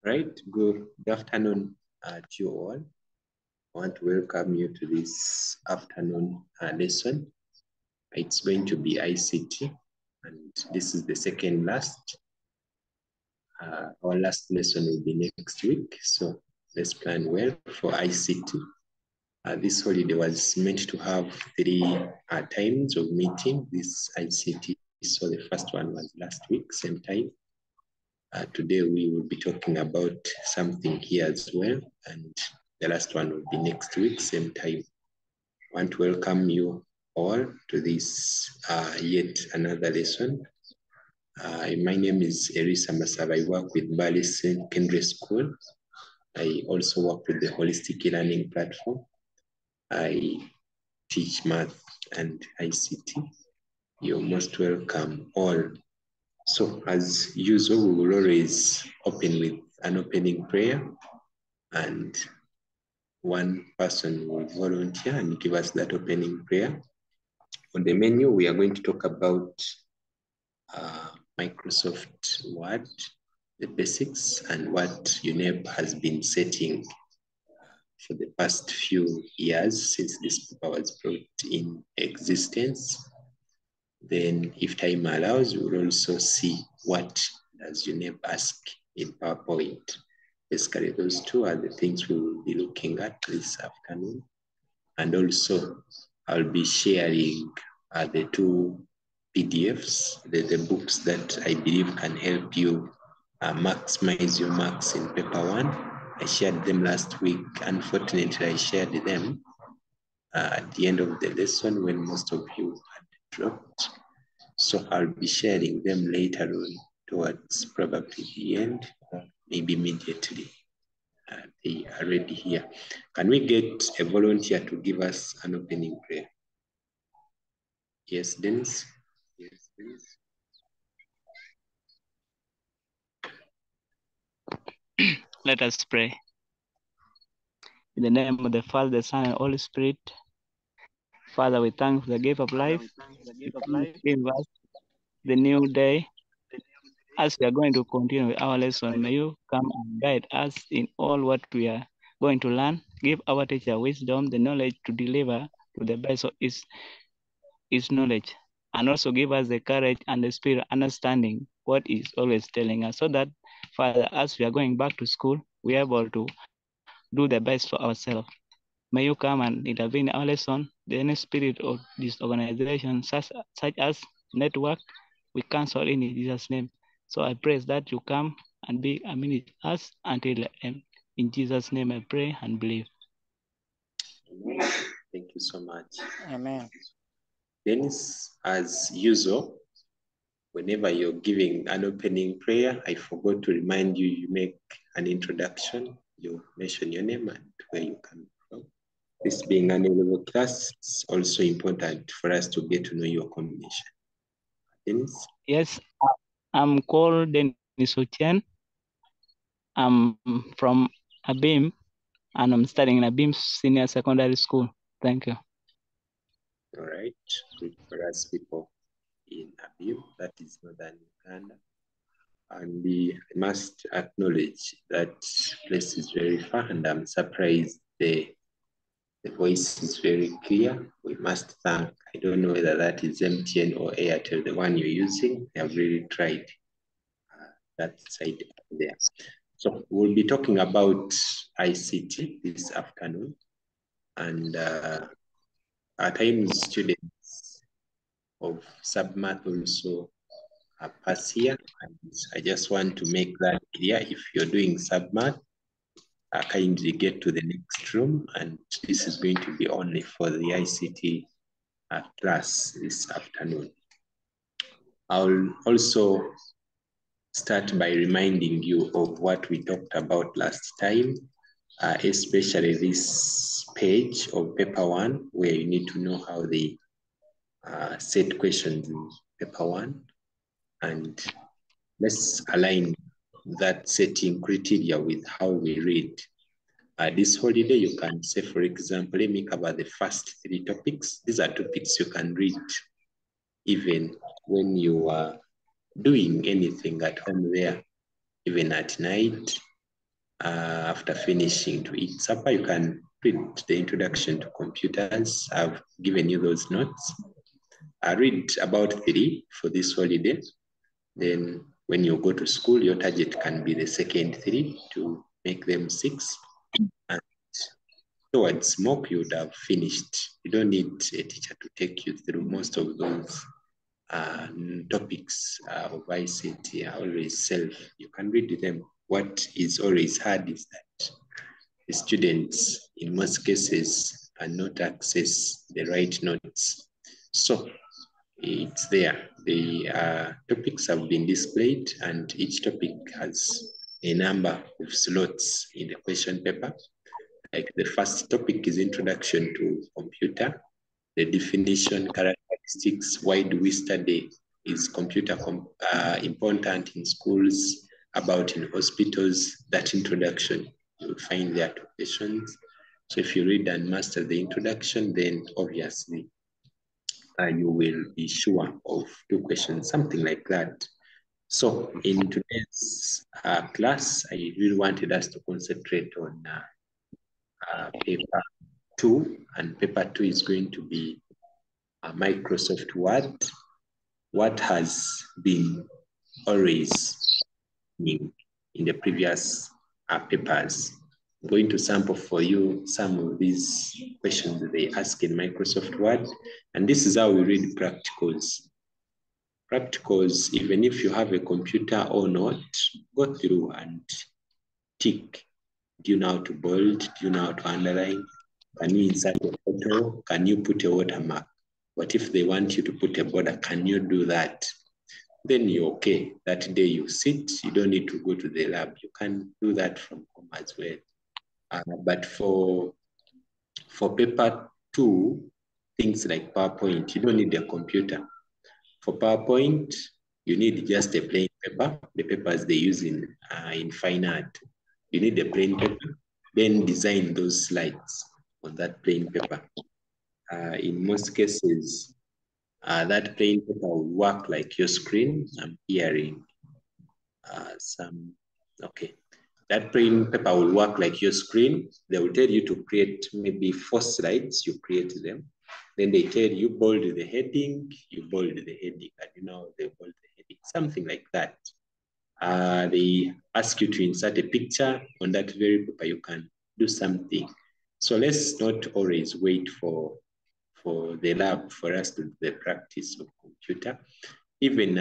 Right, good afternoon to you all. I want to welcome you to this afternoon lesson. It's going to be ICT, and this is the second last. Our last lesson will be next week, so let's plan well for ICT. This holiday was meant to have three times of meeting this ICT, so the first one was last week, same time. Today we will be talking about something here as well, and the last one will be next week, same time. I want to welcome you all to this yet another lesson. My name is Erisa Masaba. I work with Bali Secondary School. I also work with the Holistic Learning Platform. I teach math and ICT. You're most welcome all. So as usual, we will always open with an opening prayer, and one person will volunteer and give us that opening prayer. On the menu, we are going to talk about Microsoft Word, the basics, and what UNEP has been setting for the past few years since this paper was brought in existence. Then, if time allows, we will also see what does UNEP ask in PowerPoint. Basically, those two are the things we will be looking at this afternoon. And also, I'll be sharing the two PDFs, the books that I believe can help you maximize your marks in paper one. I shared them last week. Unfortunately, I shared them at the end of the lesson when most of you had dropped. So I'll be sharing them later on towards probably the end, or maybe immediately. They are already here. Can we get a volunteer to give us an opening prayer? Yes, Dennis? Yes, Dennis. Let us pray. In the name of the Father, the Son, and Holy Spirit. Father, we thank for the gift of life. Give us the new day. As we are going to continue with our lesson, may you come and guide us in all what we are going to learn. Give our teacher wisdom, the knowledge to deliver to the best of his knowledge. And also give us the courage and the spirit understanding what is always telling us, so that, Father, as we are going back to school, we are able to do the best for ourselves. May you come and intervene in our lesson. The any spirit of this organization, such as network, we cancel in Jesus' name. So I pray that you come and be with us until the end. In Jesus' name I pray and believe. Amen. Thank you so much. Amen. Dennis, as usual, whenever you're giving an opening prayer, I forgot to remind you, you make an introduction, you mention your name and where you come from. This being an A-level class, it's also important for us to get to know your combination. Dennis? Yes, I'm called Dennis Ochen. I'm from Abim, and I'm studying in Abim Senior Secondary School. Thank you. All right, good for us people in Abim, that is Northern Uganda. And I must acknowledge that place is very far, and I'm surprised the voice is very clear. We must thank, I don't know whether that is MTN or Airtel, the one you're using. They have really tried that side there. So we'll be talking about ICT this afternoon. And at times students of submath also pass here. And I just want to make that clear. If you're doing submath, kindly get to the next room, and this is going to be only for the ICT class this afternoon. I'll also start by reminding you of what we talked about last time, especially this page of paper one, where you need to know how they set questions in paper one. And let's align that setting criteria with how we read. This holiday, you can say, for example, let me cover the first three topics. These are topics you can read even when you are doing anything at home there, even at night. After finishing to eat supper, you can read the introduction to computers. I've given you those notes. I read about 3 for this holiday. Then when you go to school, your target can be the second 3 to make them 6. And towards mock, you would have finished. You don't need a teacher to take you through most of those topics of ICT are always self. You can read them. What is always hard is that the students, in most cases, cannot access the right notes. So it's there. The topics have been displayed, and each topic has a number of slots in the question paper. Like the first topic is Introduction to Computer. The definition, characteristics, why do we study, is computer important in schools, about in hospitals, that introduction, you'll find there 2 questions. So if you read and master the introduction, then obviously you will be sure of 2 questions, something like that. So in today's class, I really wanted us to concentrate on paper 2, and paper 2 is going to be Microsoft Word. What has been always in the previous papers. I'm going to sample for you some of these questions that they ask in Microsoft Word, and this is how we read practicals. Practicals, even if you have a computer or not, go through and tick. Do you know how to bold? Do you know how to underline? Can you insert a photo? Can you put a watermark? What if they want you to put a border? Can you do that? Then you're okay. That day you sit, you don't need to go to the lab. You can do that from home as well. But for paper 2, things like PowerPoint, you don't need a computer. For PowerPoint, you need just a plain paper, the papers they use in fine art. You need a plain paper, then design those slides on that plain paper. In most cases, that plain paper will work like your screen. I'm hearing okay. That plain paper will work like your screen. They will tell you to create maybe 4 slides, you create them. Then they tell you bold the heading, you bold the heading, and you know they bold the heading, something like that. They ask you to insert a picture on that very paper, you can do something. So let's not always wait for the lab for us to do the practice of computer. Even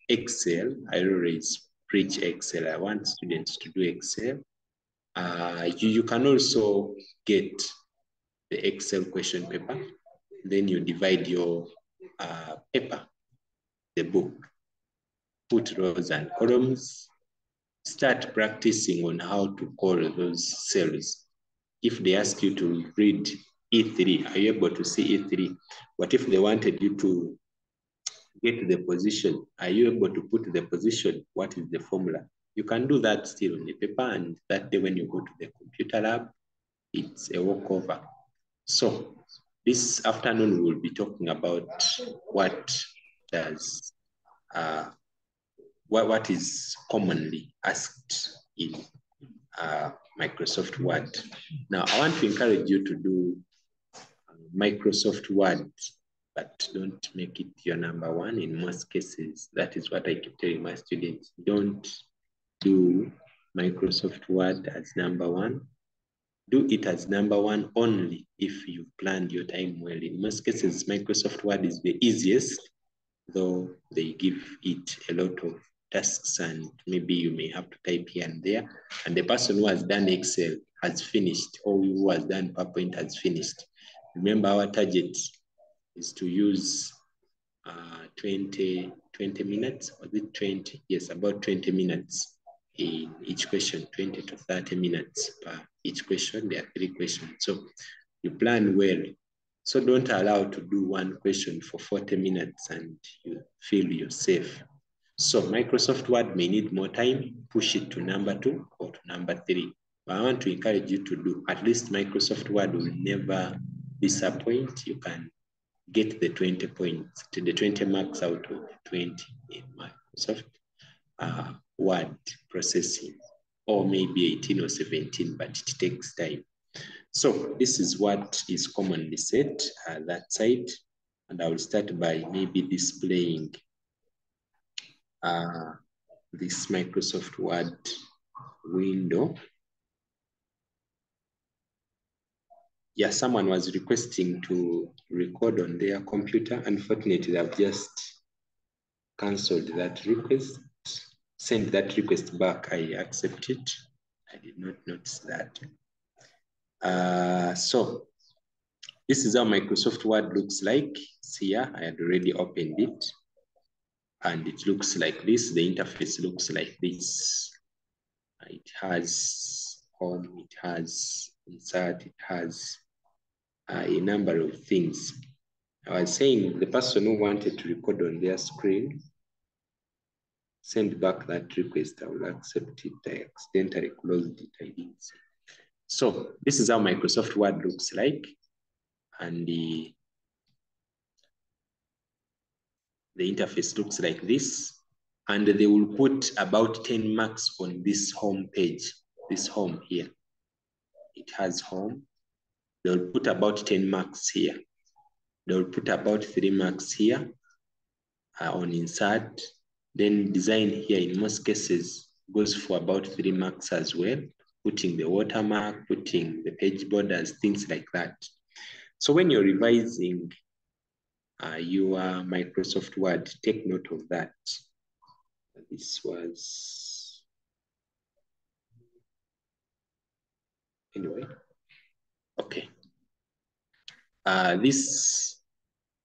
Excel, I always preach Excel. I want students to do Excel. You can also get the Excel question paper. Then you divide your paper, the book, put rows and columns, start practicing on how to call those cells. If they ask you to read E3, are you able to see E3? What if they wanted you to get the position? Are you able to put the position? What is the formula? You can do that still on the paper, and that day when you go to the computer lab, it's a walkover. So this afternoon, we'll be talking about what does what is commonly asked in Microsoft Word. Now, I want to encourage you to do Microsoft Word, but don't make it your number 1 in most cases. That is what I keep telling my students. Don't do Microsoft Word as number 1. Do it as number 1 only if you've planned your time well. In most cases, Microsoft Word is the easiest, though they give it a lot of tasks and maybe you may have to type here and there. And the person who has done Excel has finished, or who has done PowerPoint has finished. Remember, our target is to use 20 minutes. Was it 20? Yes, about 20 minutes in each question, 20 to 30 minutes per each question. There are 3 questions. So you plan well. So don't allow to do 1 question for 40 minutes and you feel you're safe. So Microsoft Word may need more time, push it to number 2 or to number 3. But I want to encourage you to do at least Microsoft Word will never disappoint. You can get the 20 points, to the 20 marks out of 20 in Microsoft Word processing. or maybe 18 or 17, but it takes time. So this is what is commonly set that side. And I will start by maybe displaying this Microsoft Word window. Yeah, someone was requesting to record on their computer. Unfortunately, I've just cancelled that request, sent that request back. I accept it. I did not notice that. So this is how Microsoft Word looks like. See here, I had already opened it. And it looks like this. The interface looks like this. It has home, it has insert, it has a number of things. I was saying the person who wanted to record on their screen, send back that request. I will accept it. I accidentally closed it. I didn't see. So this is how Microsoft Word looks like. And the interface looks like this. And they will put about 10 marks on this home page, this home here. It has home. They'll put about 10 marks here. They'll put about 3 marks here on insert. Then design here in most cases goes for about 3 marks as well, putting the watermark, putting the page borders, things like that. So when you're revising your Microsoft Word, take note of that. This was, anyway, okay. This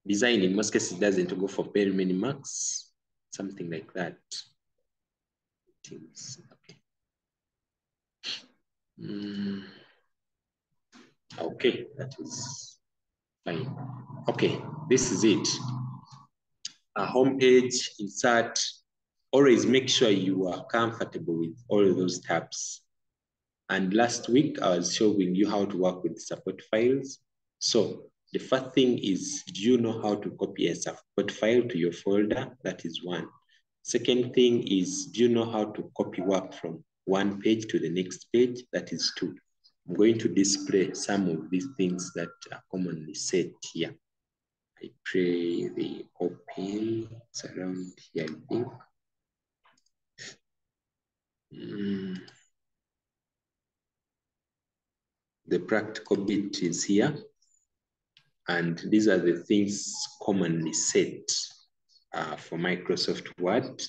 design in most cases doesn't go for very many marks, something like that. Okay. Okay, that is fine. Okay, this is it. A home page, insert. Always make sure you are comfortable with all of those tabs. And last week, I was showing you how to work with support files. So the first thing is, do you know how to copy a support file to your folder? That is one. Second thing is, do you know how to copy work from one page to the next page? That is two. I'm going to display some of these things that are commonly set here. I pray they open. It's around here, I think. The practical bit is here. And these are the things commonly set for Microsoft Word.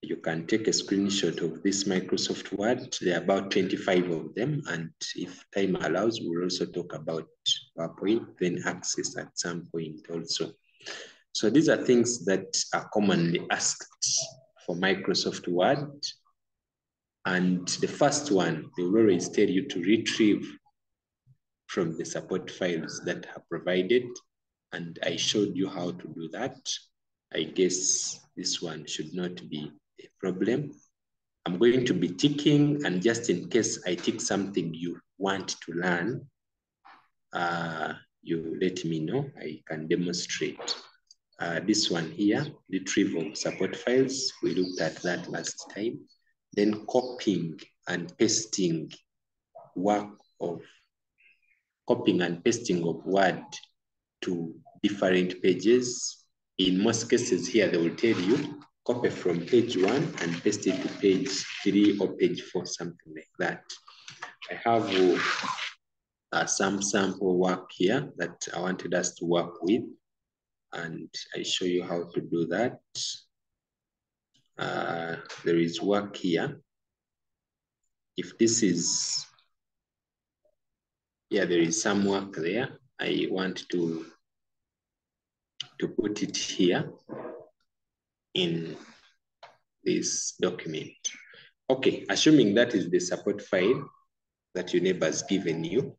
You can take a screenshot of this Microsoft Word. There are about 25 of them. And if time allows, we'll also talk about PowerPoint, then Access at some point also. So these are things that are commonly asked for Microsoft Word. And the first one, they will always tell you to retrieve from the support files that are provided. And I showed you how to do that. I guess this one should not be a problem. I'm going to be ticking, and just in case I tick something you want to learn, you let me know. I can demonstrate. This one here, retrieval support files, we looked at that last time. Then copying and pasting of Word to different pages. In most cases here, they will tell you, copy from page 1 and paste it to page 3 or page 4, something like that. I have some sample work here that I wanted us to work with, and I show you how to do that. There is work here. If this is, yeah, there is some work there. I want to put it here in this document. Okay, assuming that is the support file that your neighbor has given you,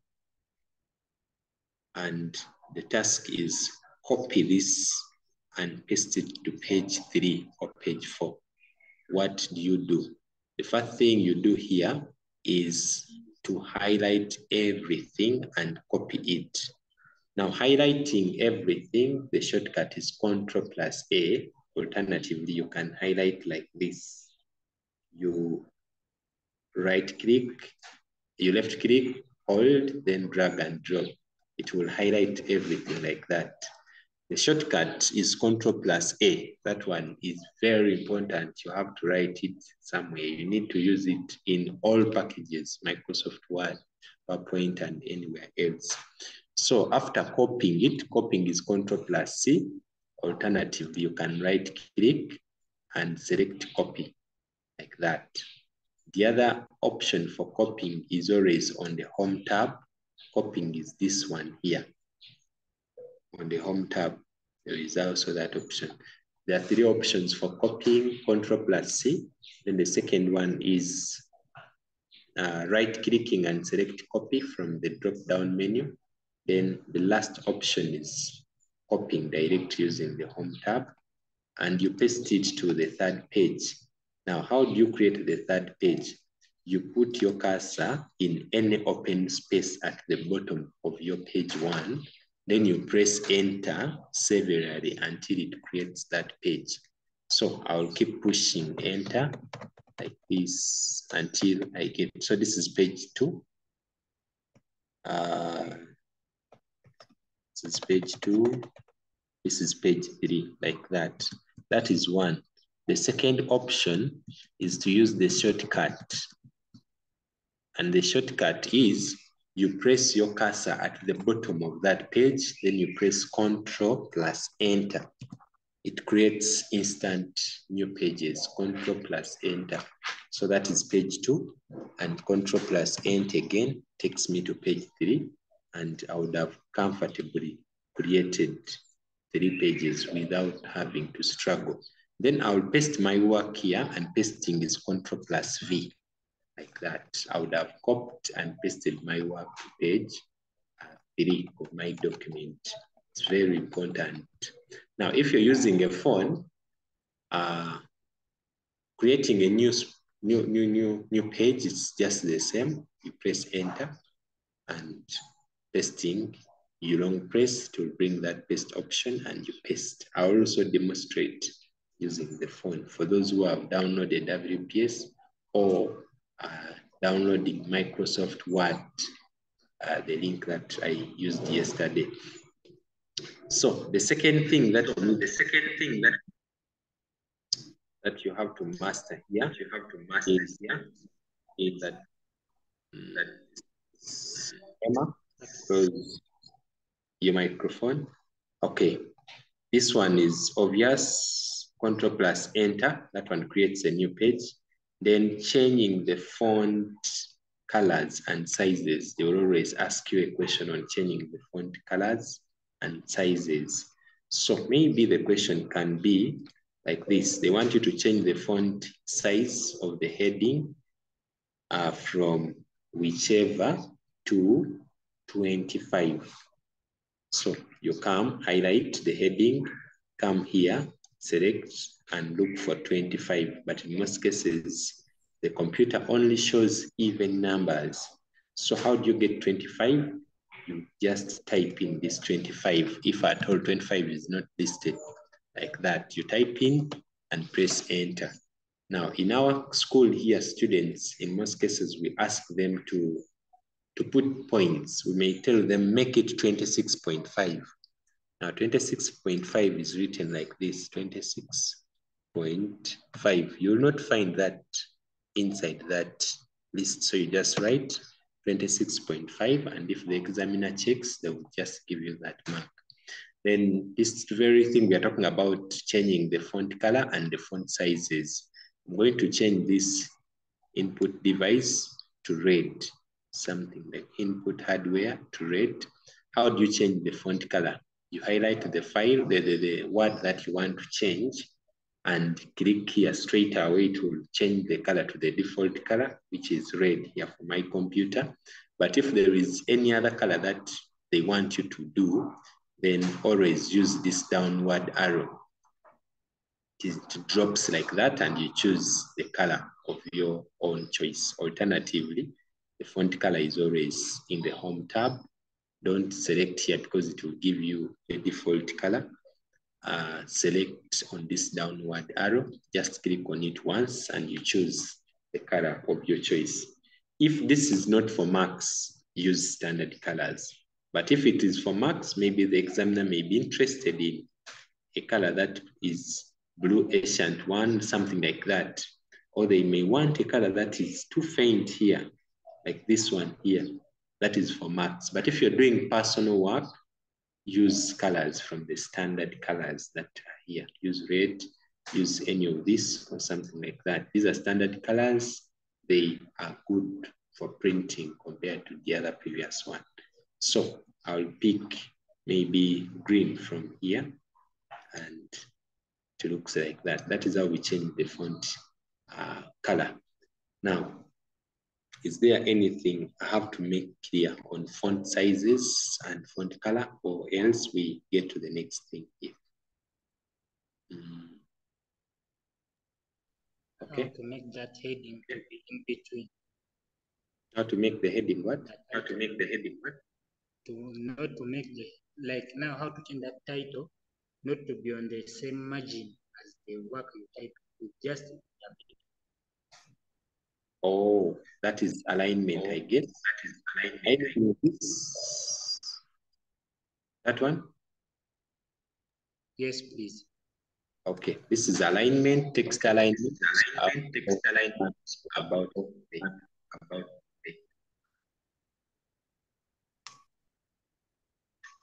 and the task is copy this and paste it to page 3 or page 4. What do you do? The first thing you do here is to highlight everything and copy it. Now, highlighting everything, the shortcut is Ctrl+A. Alternatively, you can highlight like this. You right click, you left click, hold, then drag and drop. It will highlight everything like that. The shortcut is Ctrl+A. That one is very important. You have to write it somewhere. You need to use it in all packages, Microsoft Word, PowerPoint, and anywhere else. So after copying it, copying is Ctrl+C. Alternatively, you can right click and select copy like that. The other option for copying is always on the home tab. Copying is this one here. On the home tab, there is also that option. There are three options for copying, Ctrl+C. Then the second one is right clicking and select copy from the drop down menu. Then the last option is copying direct using the home tab, and you paste it to the third page. Now, how do you create the third page? You put your cursor in any open space at the bottom of your page one, then you press enter severally until it creates that page. So I'll keep pushing enter like this until I get, so this is page 2. This is page 2. This is page 3, like that. That is one. The second option is to use the shortcut. And the shortcut is you press your cursor at the bottom of that page, then you press Ctrl+Enter. It creates instant new pages, Ctrl+Enter. So that is page 2, and Ctrl+Enter again takes me to page 3, and I would have comfortably created 3 pages without having to struggle. Then I'll paste my work here, and pasting is Ctrl+V, like that. I would have copied and pasted my work to page 3 of my document. It's very important. Now, if you're using a phone, creating a new page is just the same. You press enter, and pasting, you long press to bring that paste option, and you paste. I'll also demonstrate using the phone for those who have downloaded WPS or downloading Microsoft Word, the link that I used yesterday. So the second thing that you have to master here, is that Emma, close your microphone. Okay, this one is obvious. Ctrl+Enter, that one creates a new page. Then changing the font colors and sizes. They will always ask you a question on changing the font colors and sizes. So maybe the question can be like this. They want you to change the font size of the heading from whichever to 25. So you come, highlight the heading, come here, select, and look for 25. But in most cases, the computer only shows even numbers. So how do you get 25? You just type in this 25. If at all 25 is not listed, like that, you type in and press enter. Now, in our school here, students, in most cases, we ask them to put points. We may tell them, make it 26.5. Now, 26.5 is written like this, 26.5. You will not find that inside that list. So you just write 26.5, and if the examiner checks, they will just give you that mark. Then this very thing we are talking about, changing the font color and the font sizes. I'm going to change this input device to red, something like input hardware to red. How do you change the font color? You highlight the file, the word that you want to change, and click here straight away to change the color to the default color, which is red here for my computer. But if there is any other color that they want you to do, then always use this downward arrow. It drops like that, and you choose the color of your own choice. Alternatively, the font color is always in the home tab. Don't select here because it will give you a default color. Select on this downward arrow, just click on it once, and you choose the color of your choice. If this is not for marks, use standard colors. But if it is for marks, maybe the examiner may be interested in a color that is blue ancient one, something like that. Or they may want a color that is too faint here, like this one here. That is for marks. But if you're doing personal work, use colors from the standard colors that are here. Use red, use any of this or something like that. These are standard colors. They are good for printing compared to the other previous one. So I'll pick maybe green from here, and it looks like that. That is how we change the font color. Now, is there anything I have to make clear on font sizes and font color, or else we get to the next thing here? Okay. How to make that heading to be in between. How to make the heading what? How to make the heading what? Not to make the, like now, how to change that title, not to be on the same margin as the work you type, just Oh, that is alignment, I guess. That is alignment. That one? Yes, please. Okay, this is alignment, text alignment. Text alignment about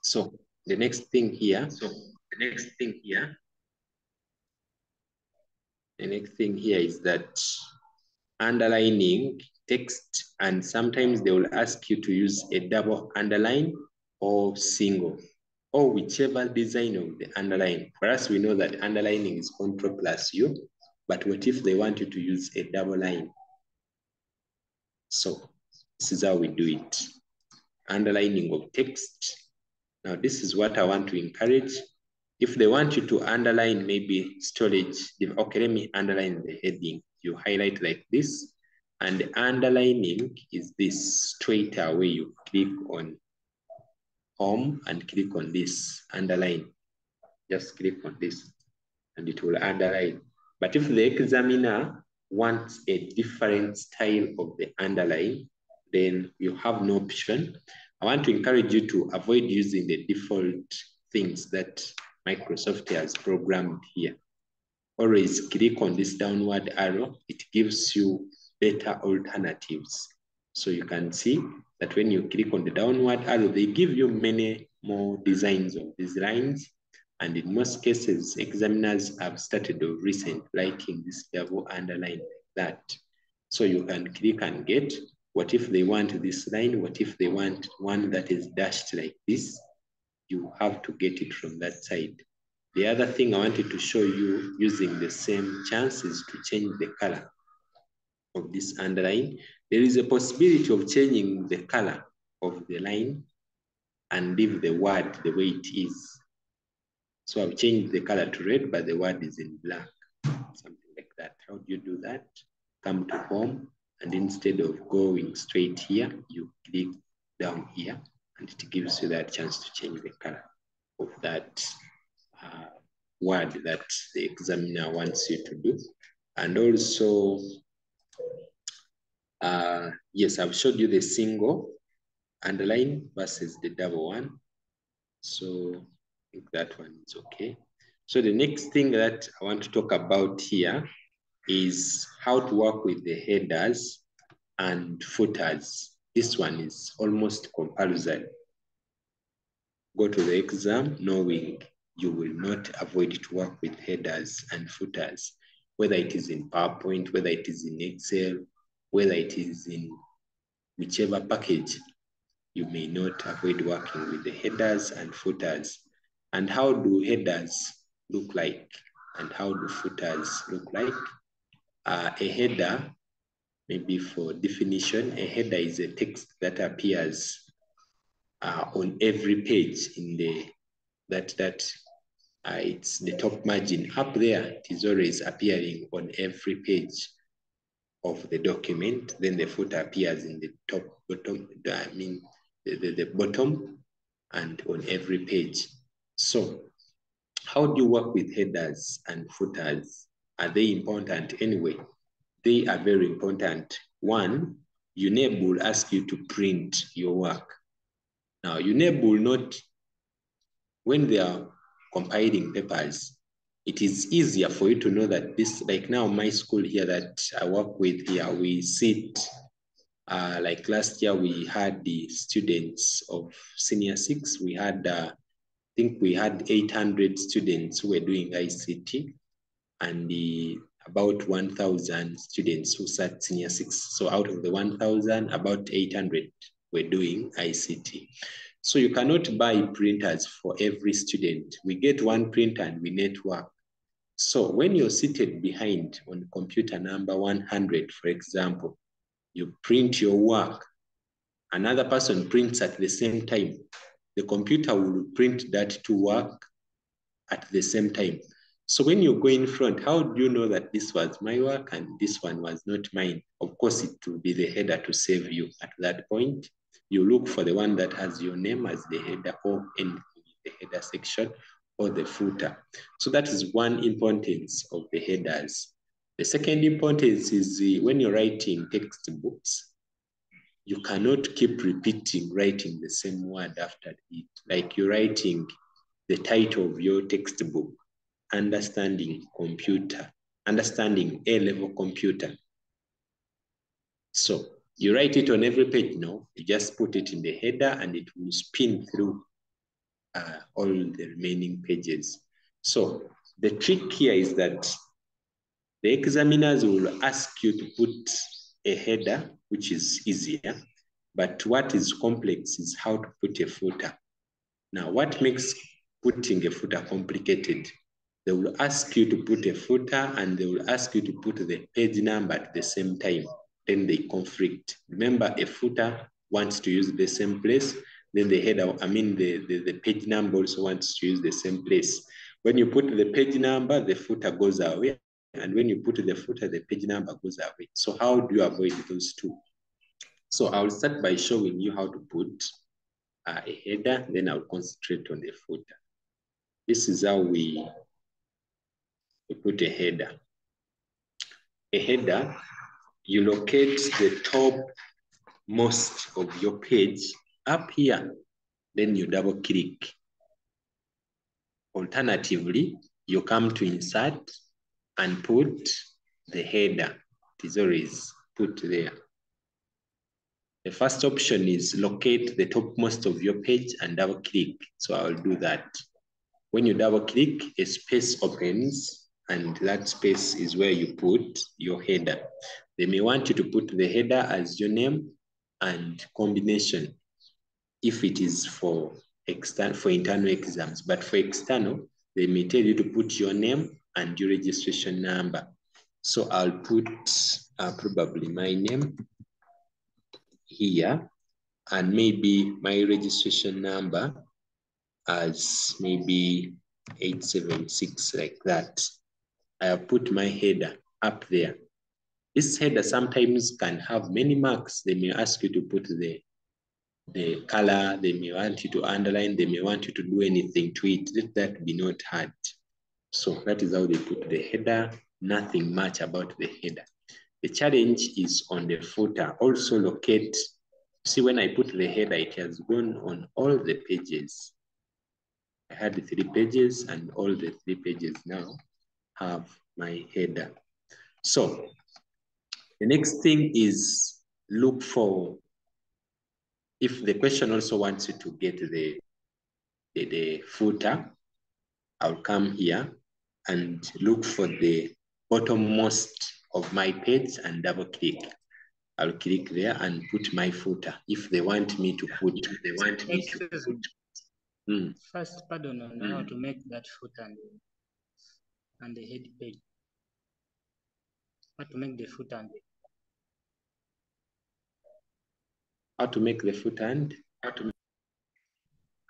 So the next thing here. The next thing here is that underlining text, and sometimes they will ask you to use a double underline or single, or whichever design of the underline. For us, we know that underlining is Ctrl plus U, but what if they want you to use a double line? So this is how we do it. Underlining of text. Now this is what I want to encourage. If they want you to underline maybe storage, okay, let me underline the heading. You highlight like this, and the underlining is this straight away. You click on home and click on this underline. Just click on this and it will underline. But if the examiner wants a different style of the underline, then you have no option. I want to encourage you to avoid using the default things that Microsoft has programmed here. Always click on this downward arrow. It gives you better alternatives. So you can see that when you click on the downward arrow, they give you many more designs of these lines. And in most cases, examiners have started of recent liking this double underline like that. So you can click and get, what if they want this line? What if they want one that is dashed like this? You have to get it from that side. The other thing I wanted to show you using the same chance is to change the color of this underline. There is a possibility of changing the color of the line and leave the word the way it is. So I've changed the color to red, but the word is in black, something like that. How do you do that? Come to home, and instead of going straight here, you click down here, and it gives you that chance to change the color of that word that the examiner wants you to do. And also, yes, I've showed you the single underline versus the double one. So I think that one is okay. So the next thing that I want to talk about here is how to work with the headers and footers. This one is almost compulsory. Go to the exam knowing you will not avoid to work with headers and footers, whether it is in PowerPoint, whether it is in Excel, whether it is in whichever package, you may not avoid working with the headers and footers. And how do headers look like? And how do footers look like? A header, maybe for definition, a header is a text that appears on every page in the it's the top margin up there. It is always appearing on every page of the document. Then the footer appears in the top bottom. I mean the bottom and on every page. So how do you work with headers and footers? Are they important anyway? they are very important. One, UNEB will ask you to print your work. Now, UNEB will not, when they are compiling papers, it is easier for you to know that this, like now my school here that I work with here, we sit, like last year we had the students of senior 6, we had, I think we had 800 students who were doing ICT, and about 1,000 students who sat senior 6. So out of the 1,000, about 800 were doing ICT. So you cannot buy printers for every student. We get one printer and we network. So when you're seated behind on computer number 100, for example, you print your work, another person prints at the same time. The computer will print that to work at the same time. So when you go in front, how do you know that this was my work and this one was not mine? Of course, it will be the header to save you at that point. You look for the one that has your name as the header or in the header section or the footer. So that is one importance of the headers. The second importance is when you're writing textbooks, you cannot keep repeating writing the same word after it. Like you're writing the title of your textbook, understanding A-level computer. So you write it on every page. No, you just put it in the header and it will spin through all the remaining pages. So the trick here is that the examiners will ask you to put a header, which is easier, but what is complex is how to put a footer. Now, what makes putting a footer complicated? They will ask you to put a footer and they will ask you to put the page number at the same time. Then they conflict. Remember, a footer wants to use the same place. Then the header, the page number also wants to use the same place. When you put the page number, the footer goes away. And when you put the footer, the page number goes away. So how do you avoid those two? So I'll start by showing you how to put a header, then I'll concentrate on the footer. This is how we put a header. A header, you locate the top most of your page up here, then you double click. Alternatively, you come to insert and put the header. It is always put there. The first option is locate the topmost of your page and double click. So I'll do that. When you double click, a space opens and that space is where you put your header. They may want you to put the header as your name and combination if it is for internal exams. But for external, they may tell you to put your name and your registration number. So I'll put probably my name here and maybe my registration number as maybe 876, like that. I have put my header up there. This header sometimes can have many marks. They may ask you to put the color, they may want you to underline, they may want you to do anything to it. Let that be not hard. So that is how they put the header, nothing much about the header. The challenge is on the footer. Also locate, see when I put the header, it has gone on all the pages. I had 3 pages and all the 3 pages now have my header. So the next thing is look for, if the question also wants you to get the footer, I'll come here and look for the bottommost of my page and double click. I'll click there and put my footer if they want me to put. First, pardon on how to make that footer and the head page. How to make the footer and how to make the footer and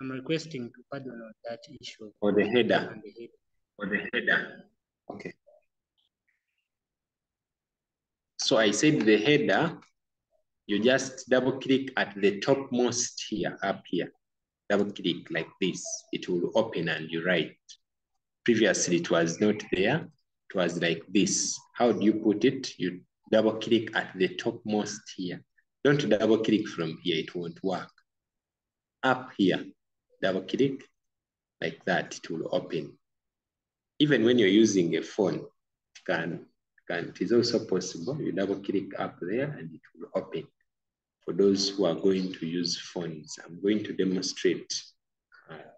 I'm requesting to pardon on that issue. Or the header. And the head. Or the header. Okay. So I said the header, you just double click at the topmost here, up here. Double click like this. It will open and you write. Previously, it was not there. It was like this. How do you put it? You double click at the topmost here. Don't double click from here, it won't work. Up here, double click like that, it will open. Even when you're using a phone, it is also possible. You double click up there and it will open. For those who are going to use phones, I'm going to demonstrate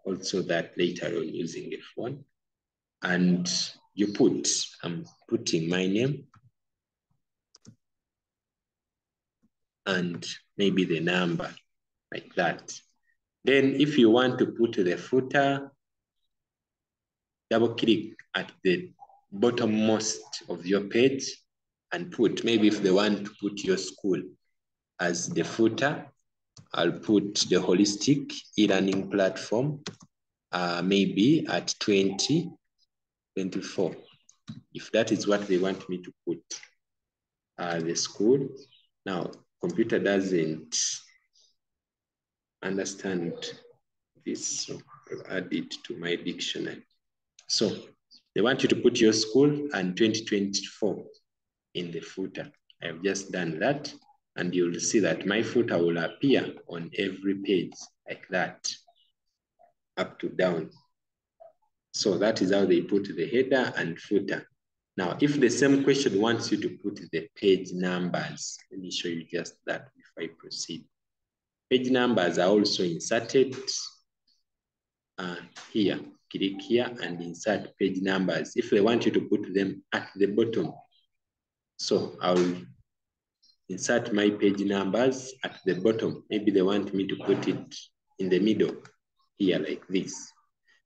also that later on using a phone. And I'm putting my name and maybe the number like that. Then if you want to put the footer, double click at the bottommost of your page and put, maybe if they want to put your school as the footer, I'll put the holistic e-learning platform, maybe at 2024. If that is what they want me to put the school. Now, computer doesn't understand this, so I'll add it to my dictionary. So they want you to put your school and 2024 in the footer. I have just done that, and you'll see that my footer will appear on every page like that, up to down. So that is how they put the header and footer. Now, if the same question wants you to put the page numbers, let me show you just that before I proceed. Page numbers are also inserted here. Click here and insert page numbers if they want you to put them at the bottom. So I'll insert my page numbers at the bottom. Maybe they want me to put it in the middle here like this.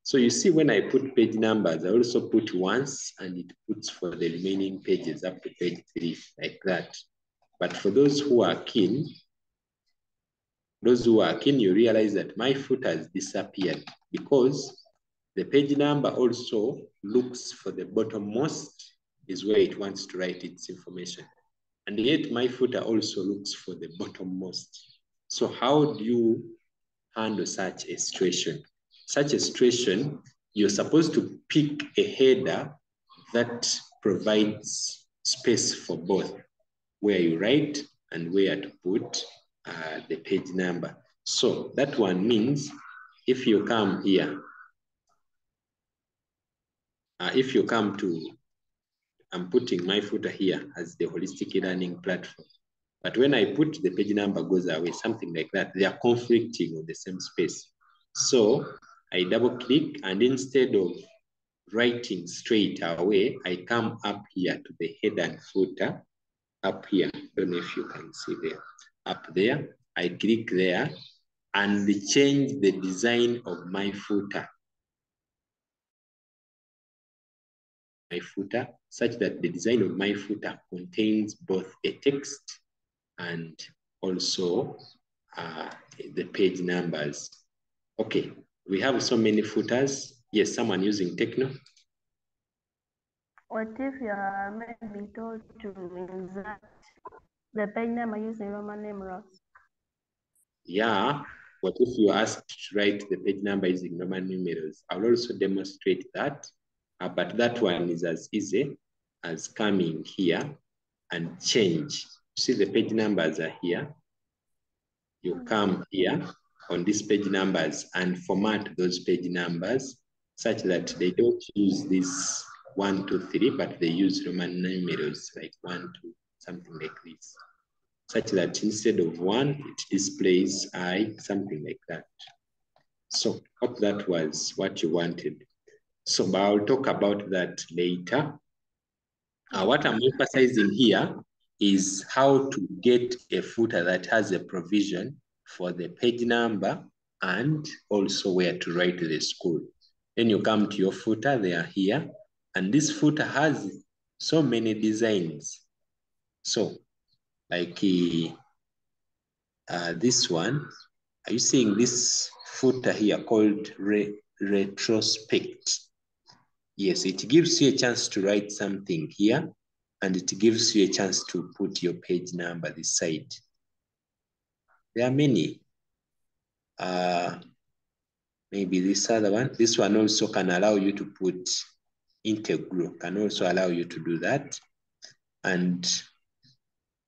So you see when I put page numbers, I also put once and it puts for the remaining pages up to page 3 like that. But for those who are keen, you realize that my footer has disappeared because the page number also looks for the bottommost is where it wants to write its information. And yet my footer also looks for the bottommost. So how do you handle such a situation? Such a situation, you're supposed to pick a header that provides space for both, where you write and where to put the page number. So that one means if you come here, if you come to, I'm putting my footer here as the holistic e-learning platform. But when I put the page number goes away, something like that, they are conflicting on the same space. So I double click and instead of writing straight away, I come up here to the header and footer, up here. I don't know if you can see there. Up there, I click there and change the design of my footer. Such that the design of my footer contains both a text and also the page numbers. Okay, we have so many footers. Yes, someone using Techno. What if you are maybe told to insert the page number using Roman numerals? Yeah, what if you asked to write the page number using Roman numerals? I'll also demonstrate that, but that one is as easy as coming here and change. See the page numbers are here. You come here on these page numbers and format those page numbers such that they don't use this 1, 2, 3, but they use Roman numerals like 1, 2, something like this. Such that instead of 1, it displays I, something like that. So hope that was what you wanted. So but I'll talk about that later. What I'm emphasizing here is how to get a footer that has a provision for the page number and also where to write the school. Then you come to your footer, they are here. And this footer has so many designs. So like this one, are you seeing this footer here called retrospect? Yes, it gives you a chance to write something here and it gives you a chance to put your page number this side. There are many. Maybe this other one. This one also can allow you to put integral, can also allow you to do that. And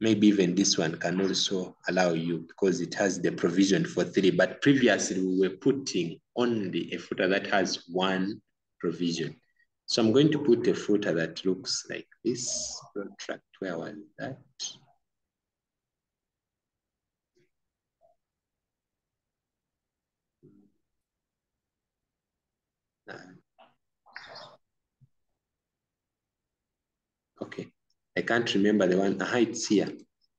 Maybe even this one can also allow you because it has the provision for 3. But previously we were putting only a footer that has 1 provision. So I'm going to put a footer that looks like this. Protract, where was that? Okay, I can't remember the one. It's here.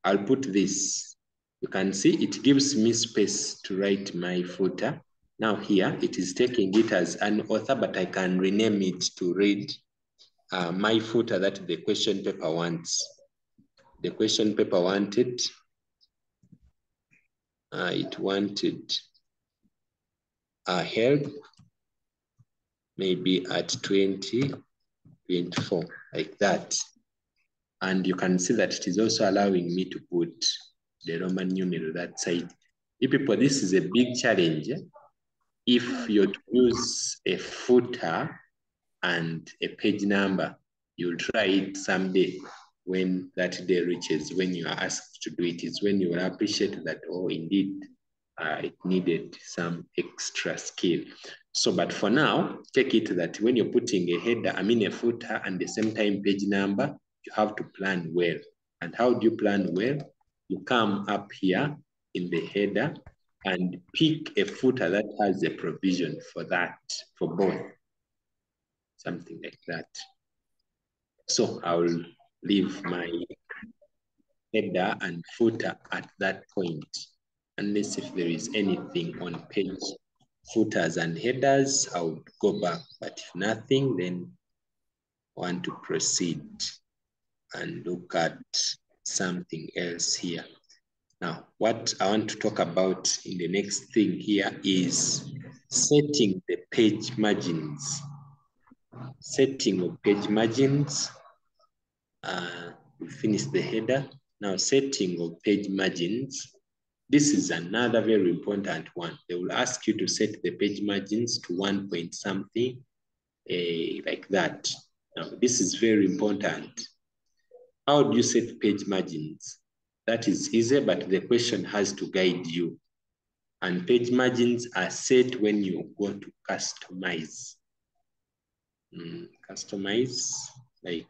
I'll put this. You can see it gives me space to write my footer. Now here, it is taking it as an author, but I can rename it to read my footer that the question paper wants. The question paper wanted, it wanted help, maybe at 2024, like that. And you can see that it is also allowing me to put the Roman numeral that side. You people, this is a big challenge. If you use a footer and a page number, you'll try it someday. When that day reaches, when you are asked to do it, is when you will appreciate that, oh, indeed, it needed some extra skill. So, but for now, take it that when you're putting a header, a footer, and the same time page number, you have to plan well. And how do you plan well? You come up here in the header and pick a footer that has a provision for that, for both. Something like that. So I will leave my header and footer at that point, unless if there is anything on page footers and headers, I would go back. But if nothing, then I want to proceed and look at something else here. Now, what I want to talk about in the next thing here is setting the page margins. Setting of page margins. We finished the header. Now, setting of page margins. This is another very important one. They will ask you to set the page margins to 1 point something, like that. Now, this is very important. How do you set page margins? That is easy, but the question has to guide you. And page margins are set when you go to customize. Customize, like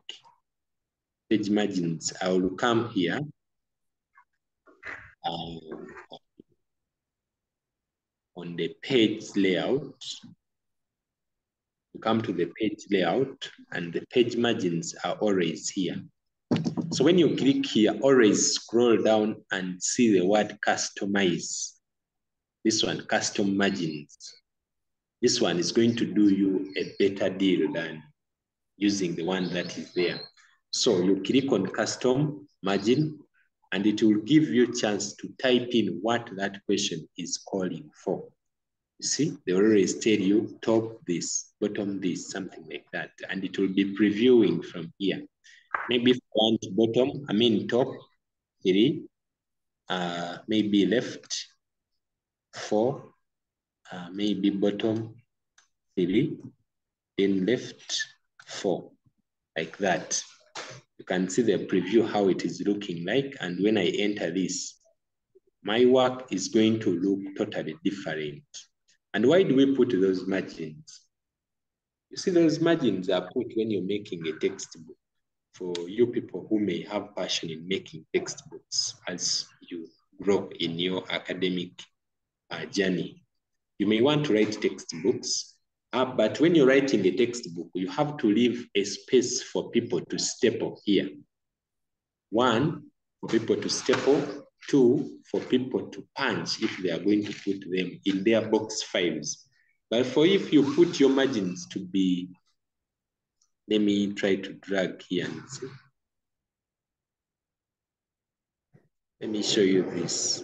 page margins. I will come here. On the page layout, you come to the page layout and the page margins are always here. So when you click here, always scroll down and see the word customize. This one, custom margins. This one is going to do you a better deal than using the one that is there. So you click on custom margin and it will give you a chance to type in what that question is calling for. You see, they always tell you top this, bottom this, something like that. And it will be previewing from here. Maybe if you want bottom, top 3, maybe left 4, maybe bottom 3, then left 4, like that. You can see the preview, how it is looking like. And when I enter this, my work is going to look totally different. And why do we put those margins? You see, those margins are put when you're making a textbook. For you people who may have passion in making textbooks as you grow in your academic journey, you may want to write textbooks, but when you're writing a textbook, you have to leave a space for people to staple here. 1, for people to staple. 2, for people to punch if they are going to put them in their box files. But for if you put your margins to be, let me try to drag here and see. Let me show you this.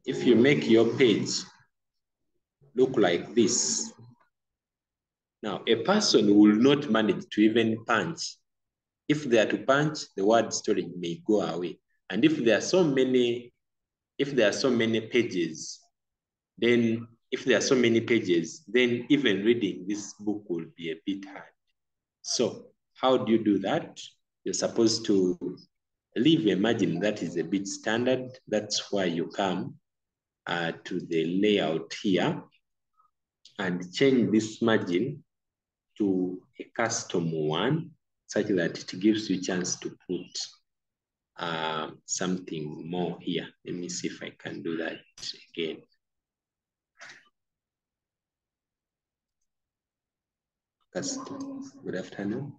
If you make your page look like this, now a person will not manage to even punch. If they are to punch, the word storage may go away. And if there are so many pages, then even reading this book will be a bit hard. So how do you do that? You're supposed to leave a margin that is a bit standard. That's why you come to the layout here and change this margin to a custom one, such that it gives you a chance to put something more here. Let me see if I can do that again. Custom. Good afternoon.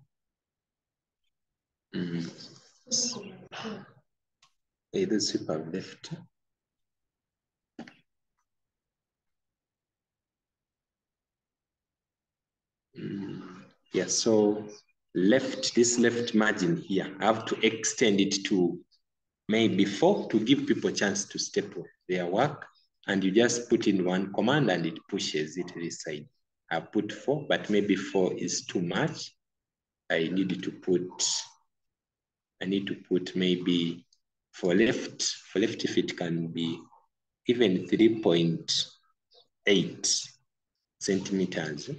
Hey, the super left. Yeah, so this left margin here, I have to extend it to maybe 4 to give people a chance to staple their work. And you just put in one command and it pushes it this side. I put 4, but maybe 4 is too much. I need to put maybe for left if it can be even 3.8 centimeters,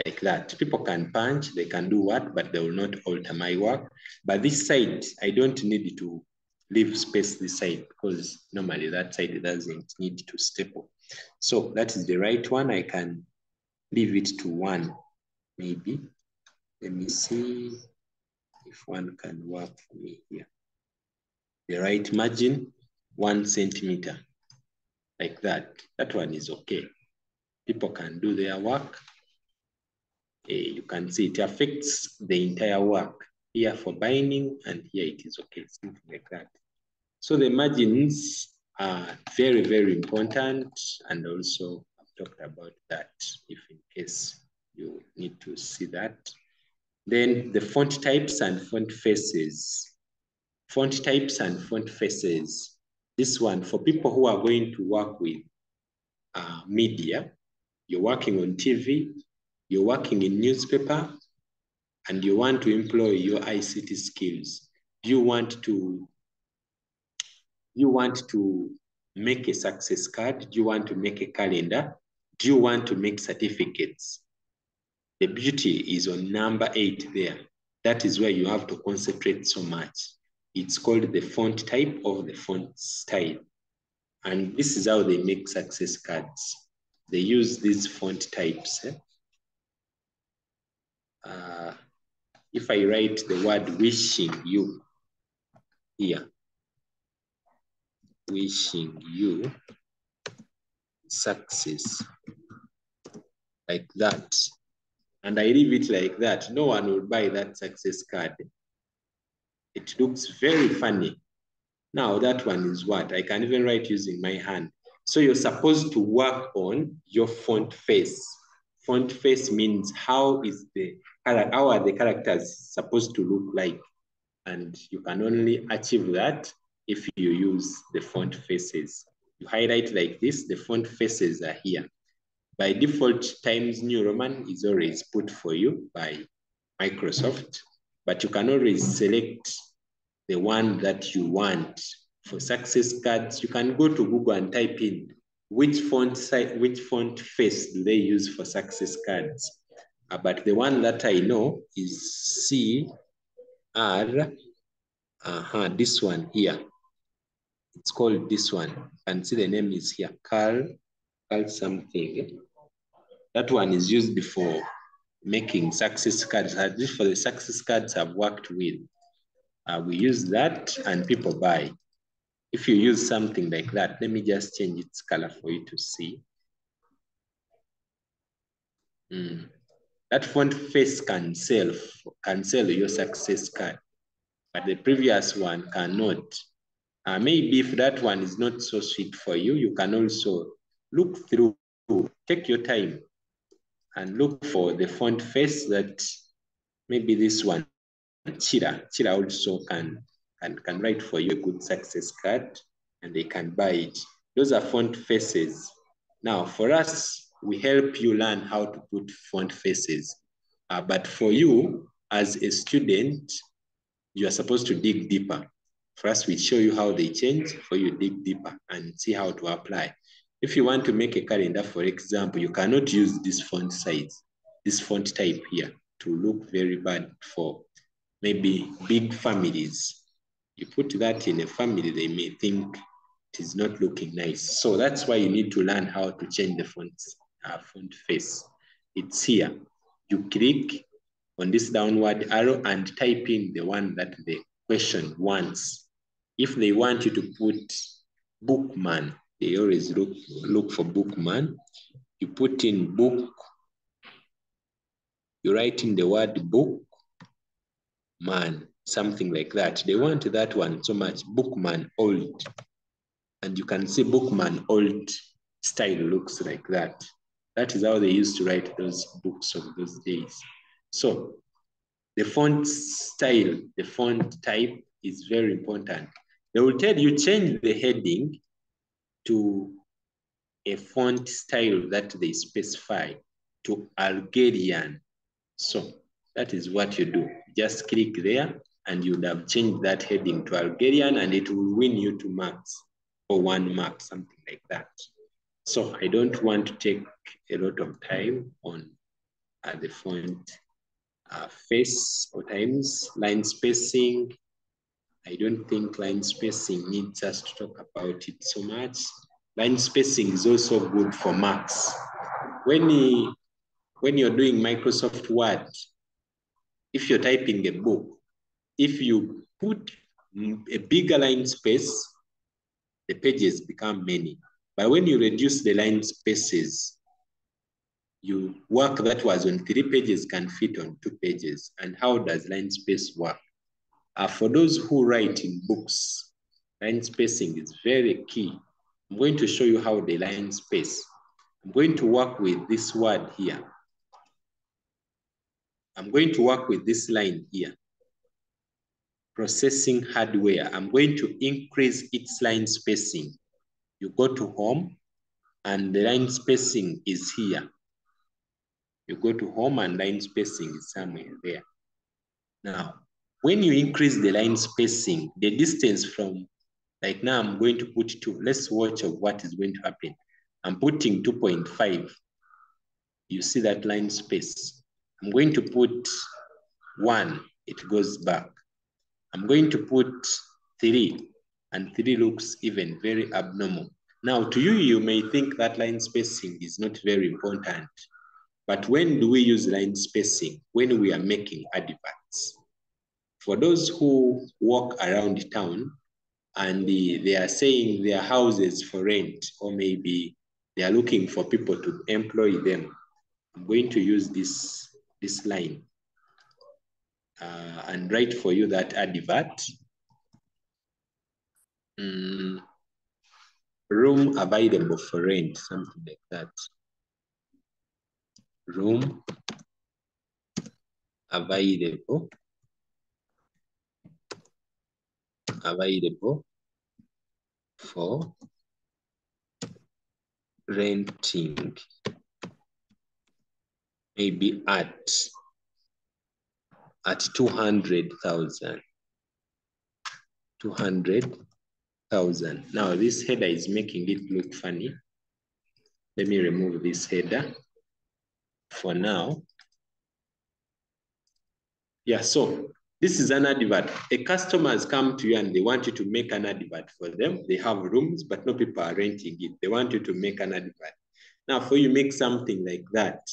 like that. People can punch, they can do what, but they will not alter my work. But this side, I don't need to leave space this side, because normally that side doesn't need to staple. So that is the right one. I can leave it to 1, maybe. Let me see if 1 can work for me here. The right margin, 1 centimeter, like that. That one is okay. People can do their work. You can see it affects the entire work. Here for binding, and here it is okay, something like that. So the margins are very, very important, and also I've talked about that if in case you need to see that. Then the font types and font faces. Font types and font faces. This one, for people who are going to work with media, you're working on TV, you're working in newspaper, and you want to employ your ICT skills. You want to make a success card? Do you want to make a calendar? Do you want to make certificates? The beauty is on number 8 there. That is where you have to concentrate so much. It's called the font type or the font style. And this is how they make success cards. They use these font types. If I write the word wishing you here, wishing you success, like that, and I leave it like that, no one will buy that success card. It looks very funny. Now that one is what? I can even write using my hand. So you're supposed to work on your font face. Font face means how are the characters supposed to look like? And you can only achieve that if you use the font faces. You highlight like this, the font faces are here. By default, Times New Roman is always put for you by Microsoft, but you can always select the one that you want. For success cards, you can go to Google and type in which font face do they use for success cards. But the one that I know is CR, this one here. It's called this one. You can see the name is here, Carl something. That one is used for making success cards. At least for the success cards I've worked with, we use that and people buy. If you use something like that, let me just change its color for you to see. That font face can sell your success card, but the previous one cannot. Maybe if that one is not so sweet for you, you can also look through, take your time and look for the font face that maybe this one, Chira also can write for you a good success card, and they can buy it. Those are font faces. Now, for us, we help you learn how to put font faces. But for you, as a student, you are supposed to dig deeper. For us, we show you how they change, for you dig deeper and see how to apply. If you want to make a calendar, for example, you cannot use this font size, this font type here, to look very bad for maybe big families. You put that in a family, they may think it is not looking nice. So that's why you need to learn how to change the font face. It's here. You click on this downward arrow and type in the one that the question wants. If they want you to put bookman, they always look for bookman. You put in book, you write in the word book, man, something like that. They want that one so much, bookman old. And you can see bookman old style looks like that. That is how they used to write those books of those days. So the font style, the font type is very important. They will tell you change the heading to a font style that they specify to Algerian. So that is what you do. Just click there and you would have changed that heading to Algerian and it will win you 2 marks or 1 mark, something like that. So I don't want to take a lot of time on the font face or times, line spacing. I don't think line spacing needs us to talk about it so much. Line spacing is also good for marks. When you're doing Microsoft Word, if you're typing a book, if you put a bigger line space, the pages become many. But when you reduce the line spaces, your work that was on 3 pages can fit on 2 pages. And how does line space work? For those who write in books, line spacing is very key. I'm going to show you how the line space. I'm going to work with this word here. I'm going to work with this line here. Processing hardware. I'm going to increase its line spacing. You go to home and the line spacing is here. You go to home and line spacing is somewhere there. Now, when you increase the line spacing, the distance from, like now I'm going to put 2. Let's watch of what is going to happen. I'm putting 2.5. You see that line space. I'm going to put 1, it goes back. I'm going to put 3, and 3 looks even very abnormal. Now, to you, you may think that line spacing is not very important. But when do we use line spacing? When we are making adverts. For those who walk around town and they are saying their houses for rent, or maybe they are looking for people to employ them, I'm going to use this line and write for you that advert. Room available for rent, something like that. Room available for renting, maybe at 200,000. 200,000. Now this header is making it look funny. Let me remove this header for now. Yeah, so this is an advert. A customer has come to you and they want you to make an advert for them. They have rooms, but no people are renting it. They want you to make an advert. Now, for you make something like that,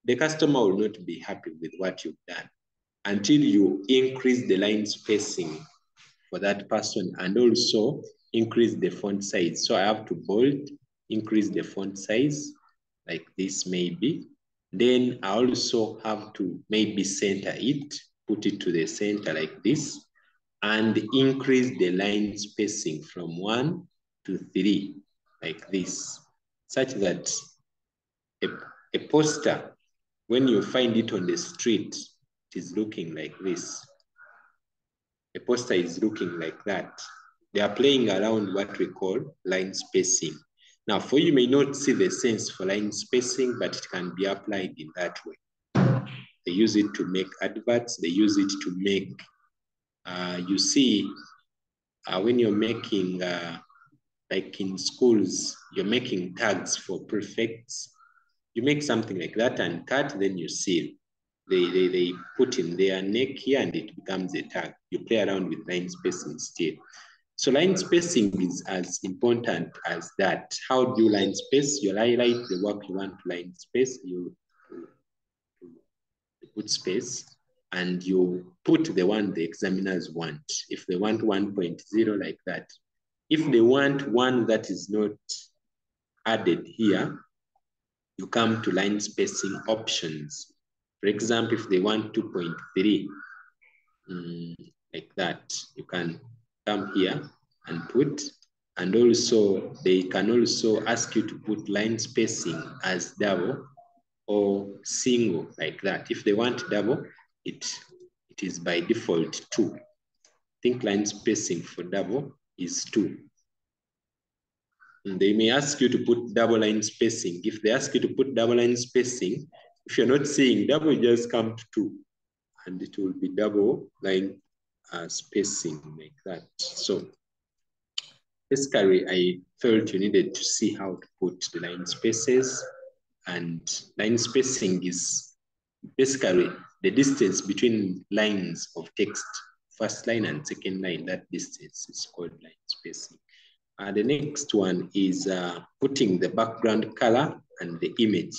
the customer will not be happy with what you've done until you increase the line spacing for that person and also increase the font size. So I have to bold, increase the font size like this maybe. Then I also have to maybe center it, put it to the center like this, and increase the line spacing from 1 to 3 like this, such that a poster, when you find it on the street, it is looking like this. A poster is looking like that. They are playing around what we call line spacing. Now, for you may not see the sense for line spacing, but it can be applied in that way. They use it to make adverts. They use it to make, you see, when you're making, like in schools, you're making tags for prefects. You make something like that and cut, then you seal. they put in their neck here and it becomes a tag. You play around with line spacing still. So line spacing is as important as that. How do you line space? You highlight the work you want to line space, you put space, and you put the one the examiners want. If they want 1.0 like that. If they want one that is not added here, you come to line spacing options. For example, if they want 2.3, like that, you can come here and put, and also they can also ask you to put line spacing as double or single like that. If they want double, it is by default 2. I think line spacing for double is 2. And they may ask you to put double line spacing. If they ask you to put double line spacing, if you're not seeing double, just come to 2, and it will be double line spacing like that. So basically, I felt you needed to see how to put the line spaces, and line spacing is basically the distance between lines of text, first line and second line. That distance is called line spacing. The next one is putting the background color and the image.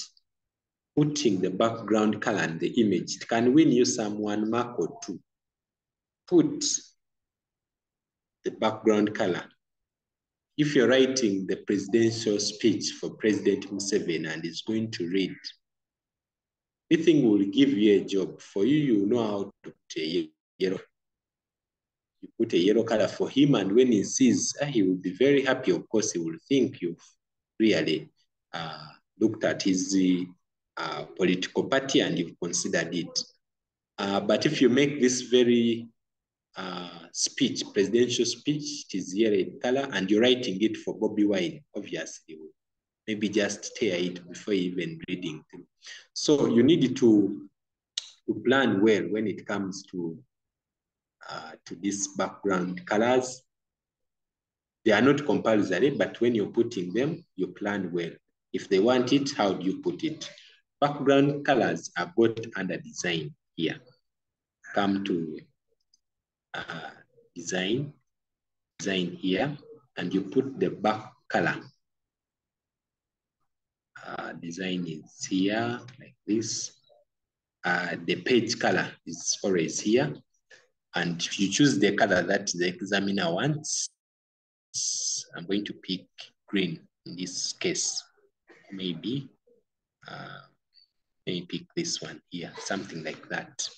Putting the background color and the image. It can win you some 1 mark or 2. Put the background color. If you're writing the presidential speech for President Museveni and is going to read, this thing will give you a job. For you, you know how to put a yellow. You put a yellow color for him, and when he sees, he will be very happy. Of course, he will think you've really looked at his political party and you've considered it. But if you make this very speech, presidential speech, it is yellow in color, and you're writing it for Bobby Wine, obviously, maybe just tear it before even reading through. So you need to plan well when it comes to these background colors. They are not compulsory, but when you're putting them, you plan well. If they want it, how do you put it? Background colors are got under design here. Come to design here, and you put the back color. Design is here like this. The page color is always here, and you choose the color that the examiner wants. I'm going to pick green in this case. Maybe pick this one here, something like that.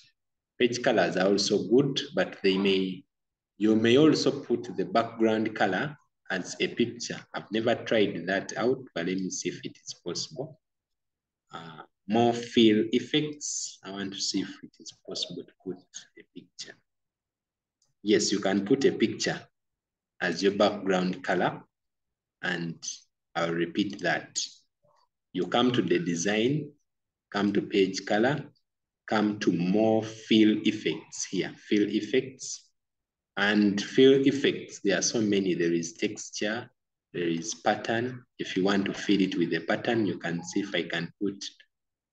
Page colors are also good, but you may also put the background color as a picture. I've never tried that out, but let me see if it is possible. More fill effects. I want to see if it is possible to put a picture. Yes, you can put a picture as your background color, and I'll repeat that. You come to the design, come to page color, come to more fill effects here, fill effects. And fill effects, there are so many. There is texture, there is pattern. If you want to fill it with a pattern, you can see if I can put,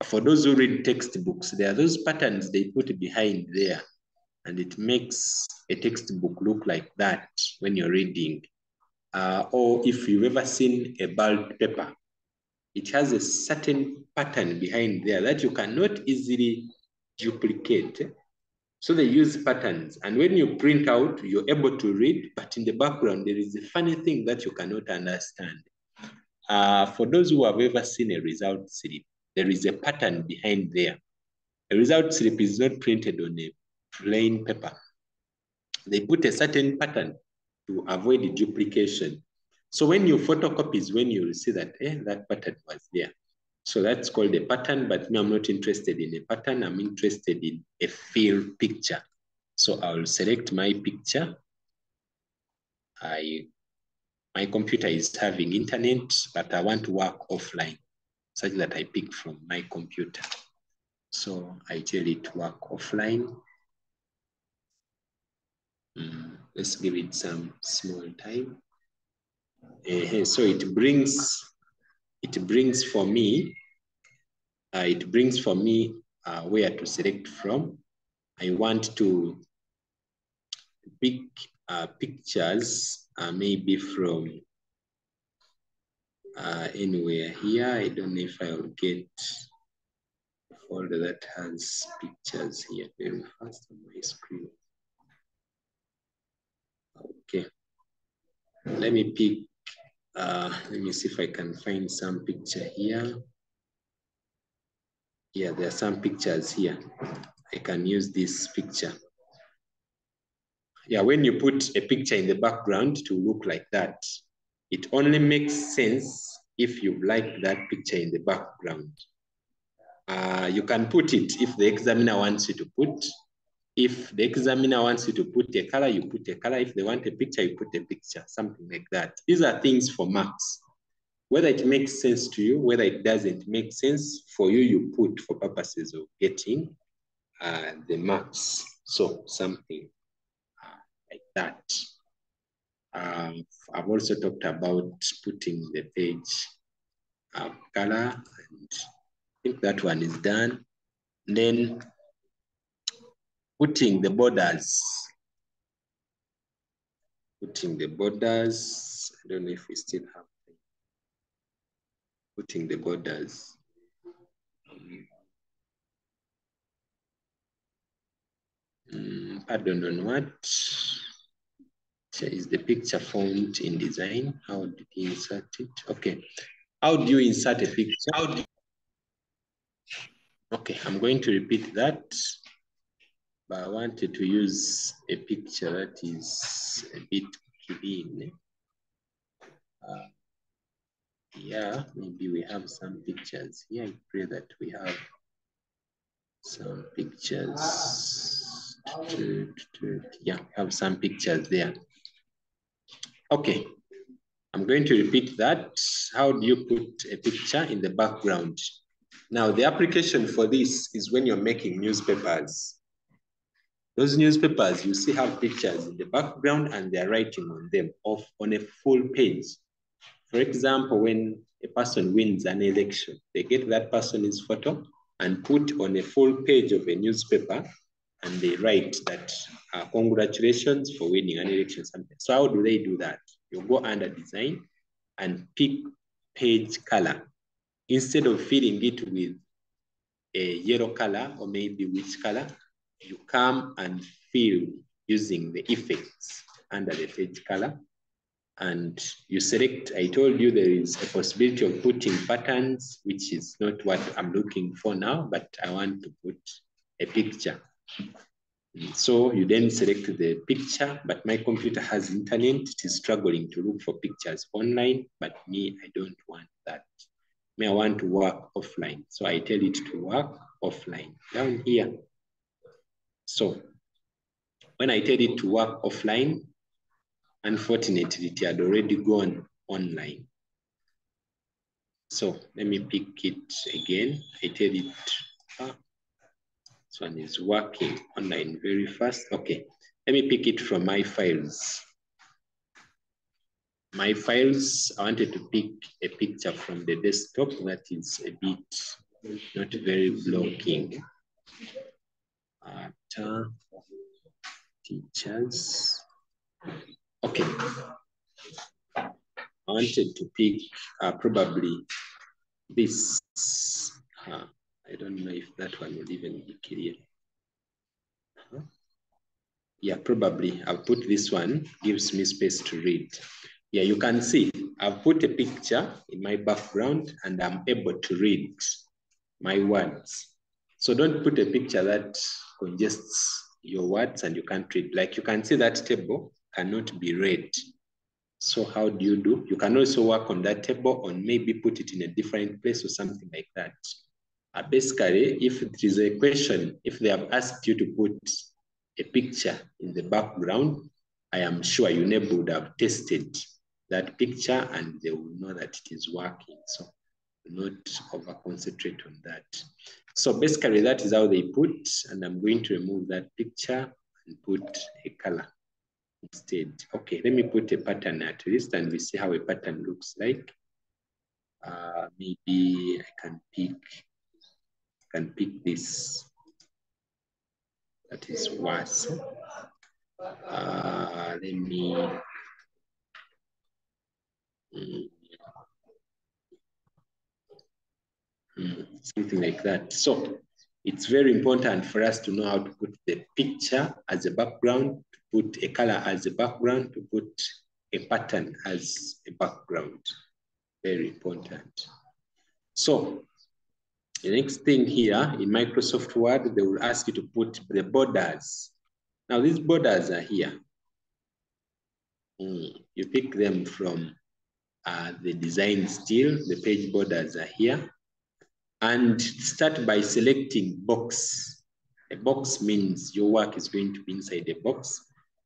for those who read textbooks, there are those patterns they put behind there, and it makes a textbook look like that when you're reading. Or if you've ever seen a bald paper, it has a certain pattern behind there that you cannot easily duplicate. So they use patterns, and when you print out, you're able to read, but in the background, there is a funny thing that you cannot understand. For those who have ever seen a result slip, there is a pattern behind there. A result slip is not printed on a plain paper. They put a certain pattern to avoid the duplication. So when you photocopy is when you see that, that pattern was there. So that's called a pattern, but me, I'm not interested in a pattern. I'm interested in a fill picture. So I'll select my picture. My computer is having internet, but I want to work offline, such that I pick from my computer. So I tell it to work offline. Let's give it some small time. So it brings for me where to select from. I want to pick pictures maybe from anywhere here. I don't know if I will get a folder that has pictures here very fast on my screen. Okay, let me pick, let me see if I can find some picture here. Yeah, there are some pictures here. I can use this picture. Yeah, when you put a picture in the background to look like that, it only makes sense if you like that picture in the background. You can put it if the examiner wants you to put. If the examiner wants you to put a color, you put a color. If they want a picture, you put a picture, something like that. These are things for marks. Whether it makes sense to you, whether it doesn't make sense for you, you put for purposes of getting the marks. So something like that. I've also talked about putting the page color, and I think that one is done. And then putting the borders. Putting the borders. I don't know if we still have them. Putting the borders. Pardon on what? Is the picture font in design? How did he insert it? Okay. How do you insert a picture? Okay, I'm going to repeat that. But I wanted to use a picture that is a bit clean. Yeah, maybe we have some pictures here. I pray that we have some pictures. Yeah, we have some pictures there. Okay, I'm going to repeat that. How do you put a picture in the background? Now, the application for this is when you're making newspapers. Those newspapers, you see, have pictures in the background and they're writing on them on a full page. For example, when a person wins an election, they get that person's photo and put on a full page of a newspaper, and they write that congratulations for winning an election. So how do they do that? You go under design and pick page color. Instead of filling it with a yellow color or maybe which color, you come and fill using the effects under the page color. And you select, I told you there is a possibility of putting patterns, which is not what I'm looking for now, but I want to put a picture. So you then select the picture, but my computer has internet. It is struggling to look for pictures online, but me, I don't want that. Me, I want to work offline. So I tell it to work offline down here. So when I tell it to work offline, unfortunately, it had already gone online. So let me pick it again. I tell it, this one is working online very fast. Okay, let me pick it from my files. My files, I wanted to pick a picture from the desktop that is a bit not very blocking. Teachers. Okay. I wanted to pick probably this. I don't know if that one will even be clear. Yeah, probably I'll put this one, gives me space to read. Yeah, you can see I've put a picture in my background and I'm able to read my words. So don't put a picture that congests your words and you can't read. Like you can see that table cannot be read. So how do? You can also work on that table or maybe put it in a different place or something like that. Basically, if it is a question, if they have asked you to put a picture in the background, I am sure your neighbor would have tested that picture and they will know that it is working. So not over concentrate on that. So basically that is how they put, and I'm going to remove that picture and put a color instead. Okay, let me put a pattern at least and we see how a pattern looks like. Maybe I can pick can pick this. That is worse. Let me something like that. So it's very important for us to know how to put the picture as a background, to put a color as a background, to put a pattern as a background. Very important. So the next thing here in Microsoft Word, they will ask you to put the borders. Now these borders are here. You pick them from the design still. The page borders are here. And start by selecting box. A box means your work is going to be inside a box.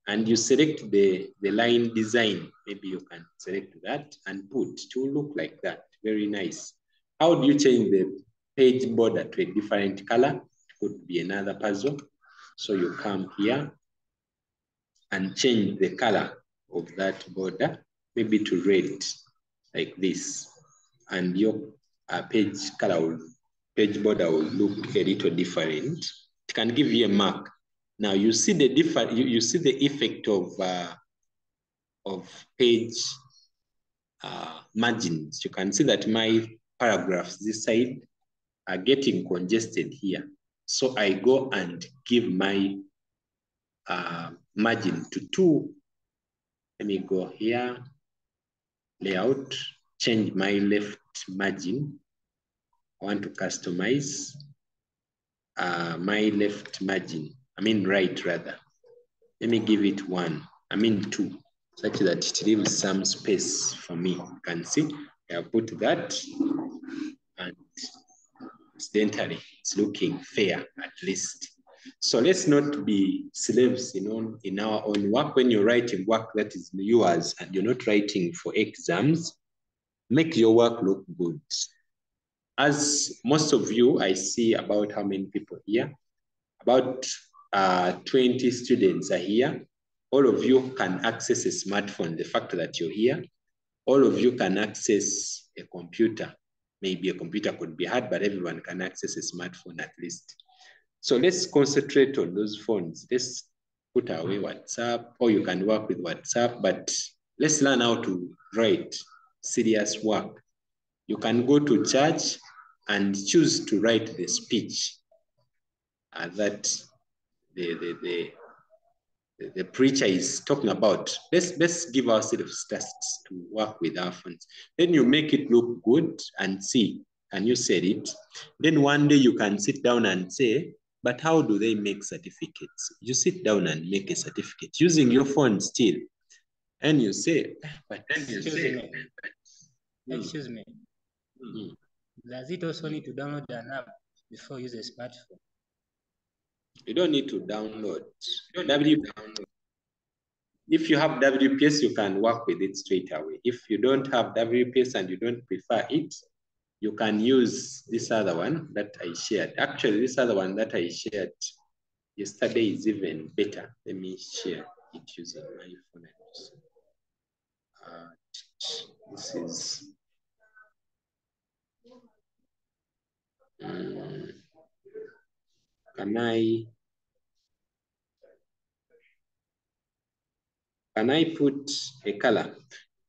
And you select the line design. Maybe you can select that and put to look like that. Very nice. How do you change the page border to a different color? It could be another puzzle. So you come here and change the color of that border, maybe to red, like this. And your page color, page border will look a little different. It can give you a mark. Now you see the you see the effect of page margins. You can see that my paragraphs this side are getting congested here. So I go and give my margin to 2. Let me go here, layout, change my left margin. I want to customize my left margin. I mean right rather. Let me give it 1. I mean 2, such that it leaves some space for me. You can see I have put that, and incidentally, it's looking fair at least. So let's not be slaves in our own work. When you're writing work that is yours and you're not writing for exams, make your work look good. As most of you, I see about how many people here, about 20 students are here. All of you can access a smartphone. The fact that you're here, all of you can access a computer. Maybe a computer could be hard, but everyone can access a smartphone at least. So let's concentrate on those phones. Let's put away WhatsApp, or you can work with WhatsApp, but let's learn how to write serious work. You can go to church and choose to write the speech that the preacher is talking about. Let's give ourselves tasks to work with our phones. Then you make it look good and see, can you say it? Then one day you can sit down and say, but how do they make certificates? You sit down and make a certificate using your phone still. And you say, but Excuse me. Does it also need to download an app before you use a smartphone? You don't need to download. If you have WPS, you can work with it straight away. If you don't have WPS and you don't prefer it, you can use this other one that I shared. Actually, this other one that I shared yesterday is even better. Let me share it using my phone. This is can I put a color?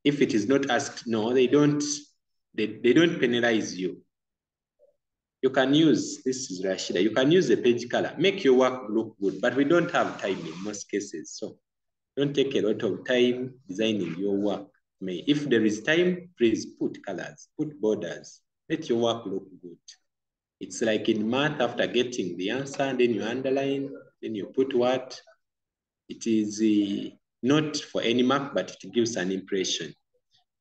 If it is not asked, no, they don't penalize you. You can use, this is Rashida, you can use the page color, make your work look good, but we don't have time in most cases. So don't take a lot of time designing your work. If there is time, please put colors, put borders, let your work look good. It's like in math, after getting the answer, then you underline, then you put what? It is not for any mark, but it gives an impression.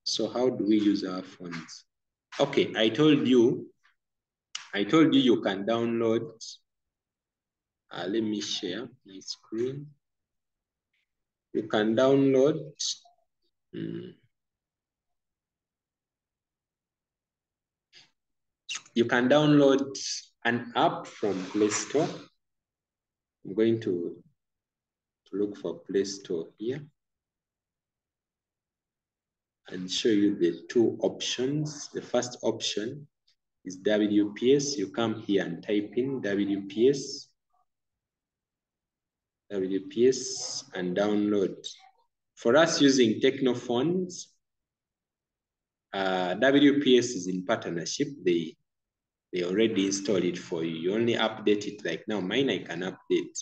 So how do we use our phones? Okay, I told you you can download. Let me share my screen. You can download. You can download an app from Play Store. I'm going to look for Play Store here and show you the 2 options. The first option is WPS. You come here and type in WPS and download. For us using Technophones, WPS is in partnership. They already installed it for you. You only update it. Like now, mine I can update,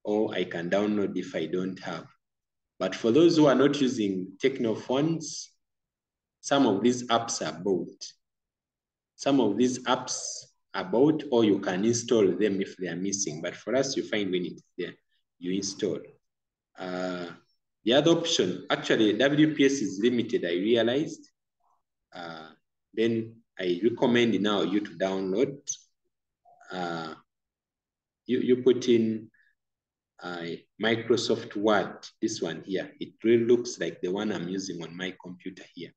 or I can download if I don't have. But for those who are not using Technophones, some of these apps are bought. Some of these apps are bought, or you can install them if they are missing. But for us, you find when it's there, you install. The other option, actually, WPS is limited, I realized. Then I recommend now you to download. You put in Microsoft Word, this one here. It really looks like the one I'm using on my computer here.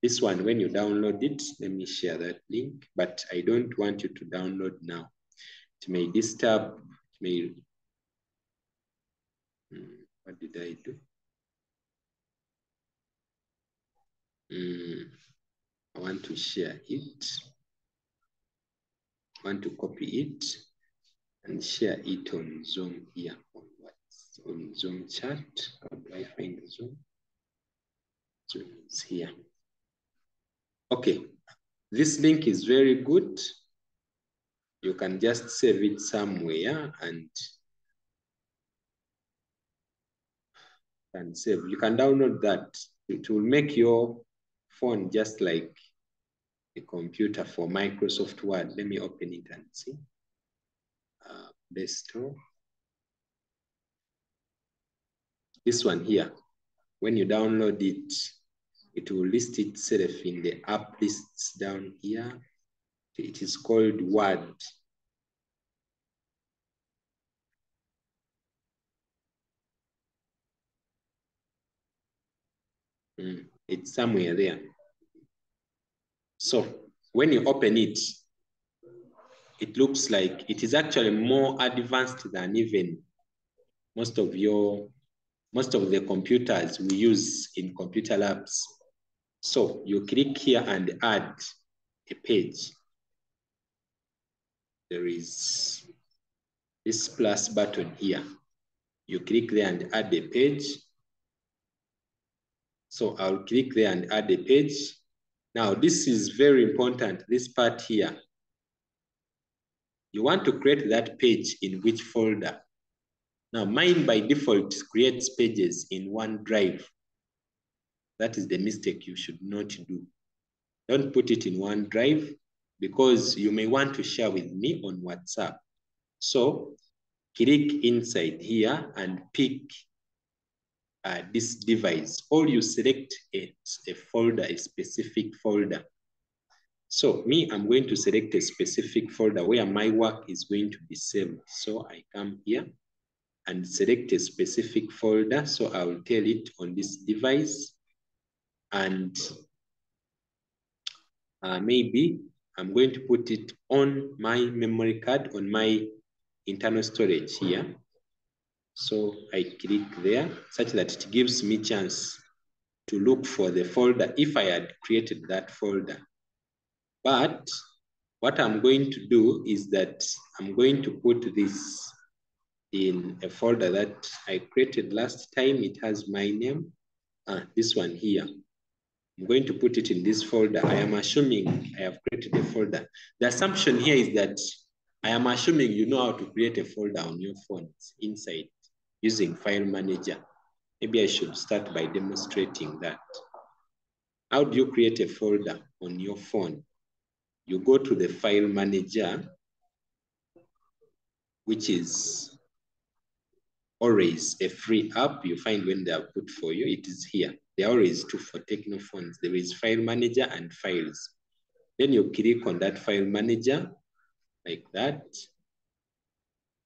This one, when you download it, let me share that link, but I don't want you to download now. It may disturb, it may, what did I do? I want to share it. I want to copy it and share it on Zoom here. On Zoom chat. How do I find Zoom? Zoom is here. Okay, this link is very good. You can just save it somewhere and save. You can download that. It will make your phone just like a computer for Microsoft Word. Let me open it and see. Desktop. This one here. When you download it, it will list itself in the app lists down here. It is called Word. It's somewhere there. So when you open it, it looks like it is actually more advanced than even most of the computers we use in computer labs. So you click here and add a page. There is this plus button here. You click there and add a page. So I'll click there and add a page. Now this is very important, this part here. You want to create that page in which folder? Now mine by default creates pages in OneDrive. That is the mistake you should not do. Don't put it in OneDrive because you may want to share with me on WhatsApp. So click inside here and pick this device, or you select a folder, a specific folder. So me, I'm going to select a specific folder where my work is going to be saved. So I come here and select a specific folder. So I will tell it on this device, and maybe I'm going to put it on my memory card, on my internal storage here. So I click there such that it gives me chance to look for the folder if I had created that folder. But what I'm going to do is that I'm going to put this in a folder that I created last time. It has my name, this one here. I'm going to put it in this folder. I am assuming I have created a folder. The assumption here is that I am assuming you know how to create a folder on your phones inside using File Manager. Maybe I should start by demonstrating that. How do you create a folder on your phone? You go to the File Manager, which is always a free app you find when they are put for you. It is here. There are always two for Technophones. There is File Manager and Files. Then you click on that File Manager like that.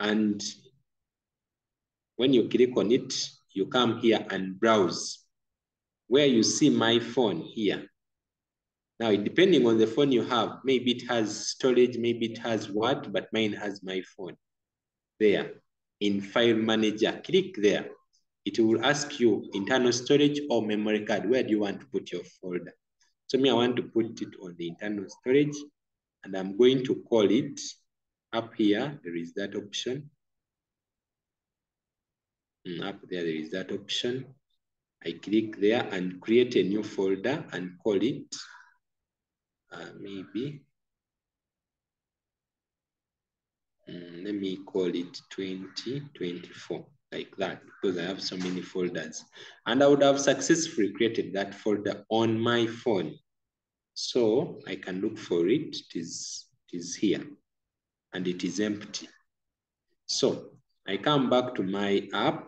And when you click on it, you come here and browse where you see my phone here. Now, depending on the phone you have, maybe it has storage, maybe it has Word, but mine has my phone. There, in File Manager, click there. It will ask you internal storage or memory card. Where do you want to put your folder? So me, I want to put it on the internal storage. and I'm going to call it up here. There is that option. Up there is that option. I click there and create a new folder and call it maybe, let me call it 2024, like that, because I have so many folders. And I would have successfully created that folder on my phone. So I can look for it. It is here, and it is empty. So I come back to my app,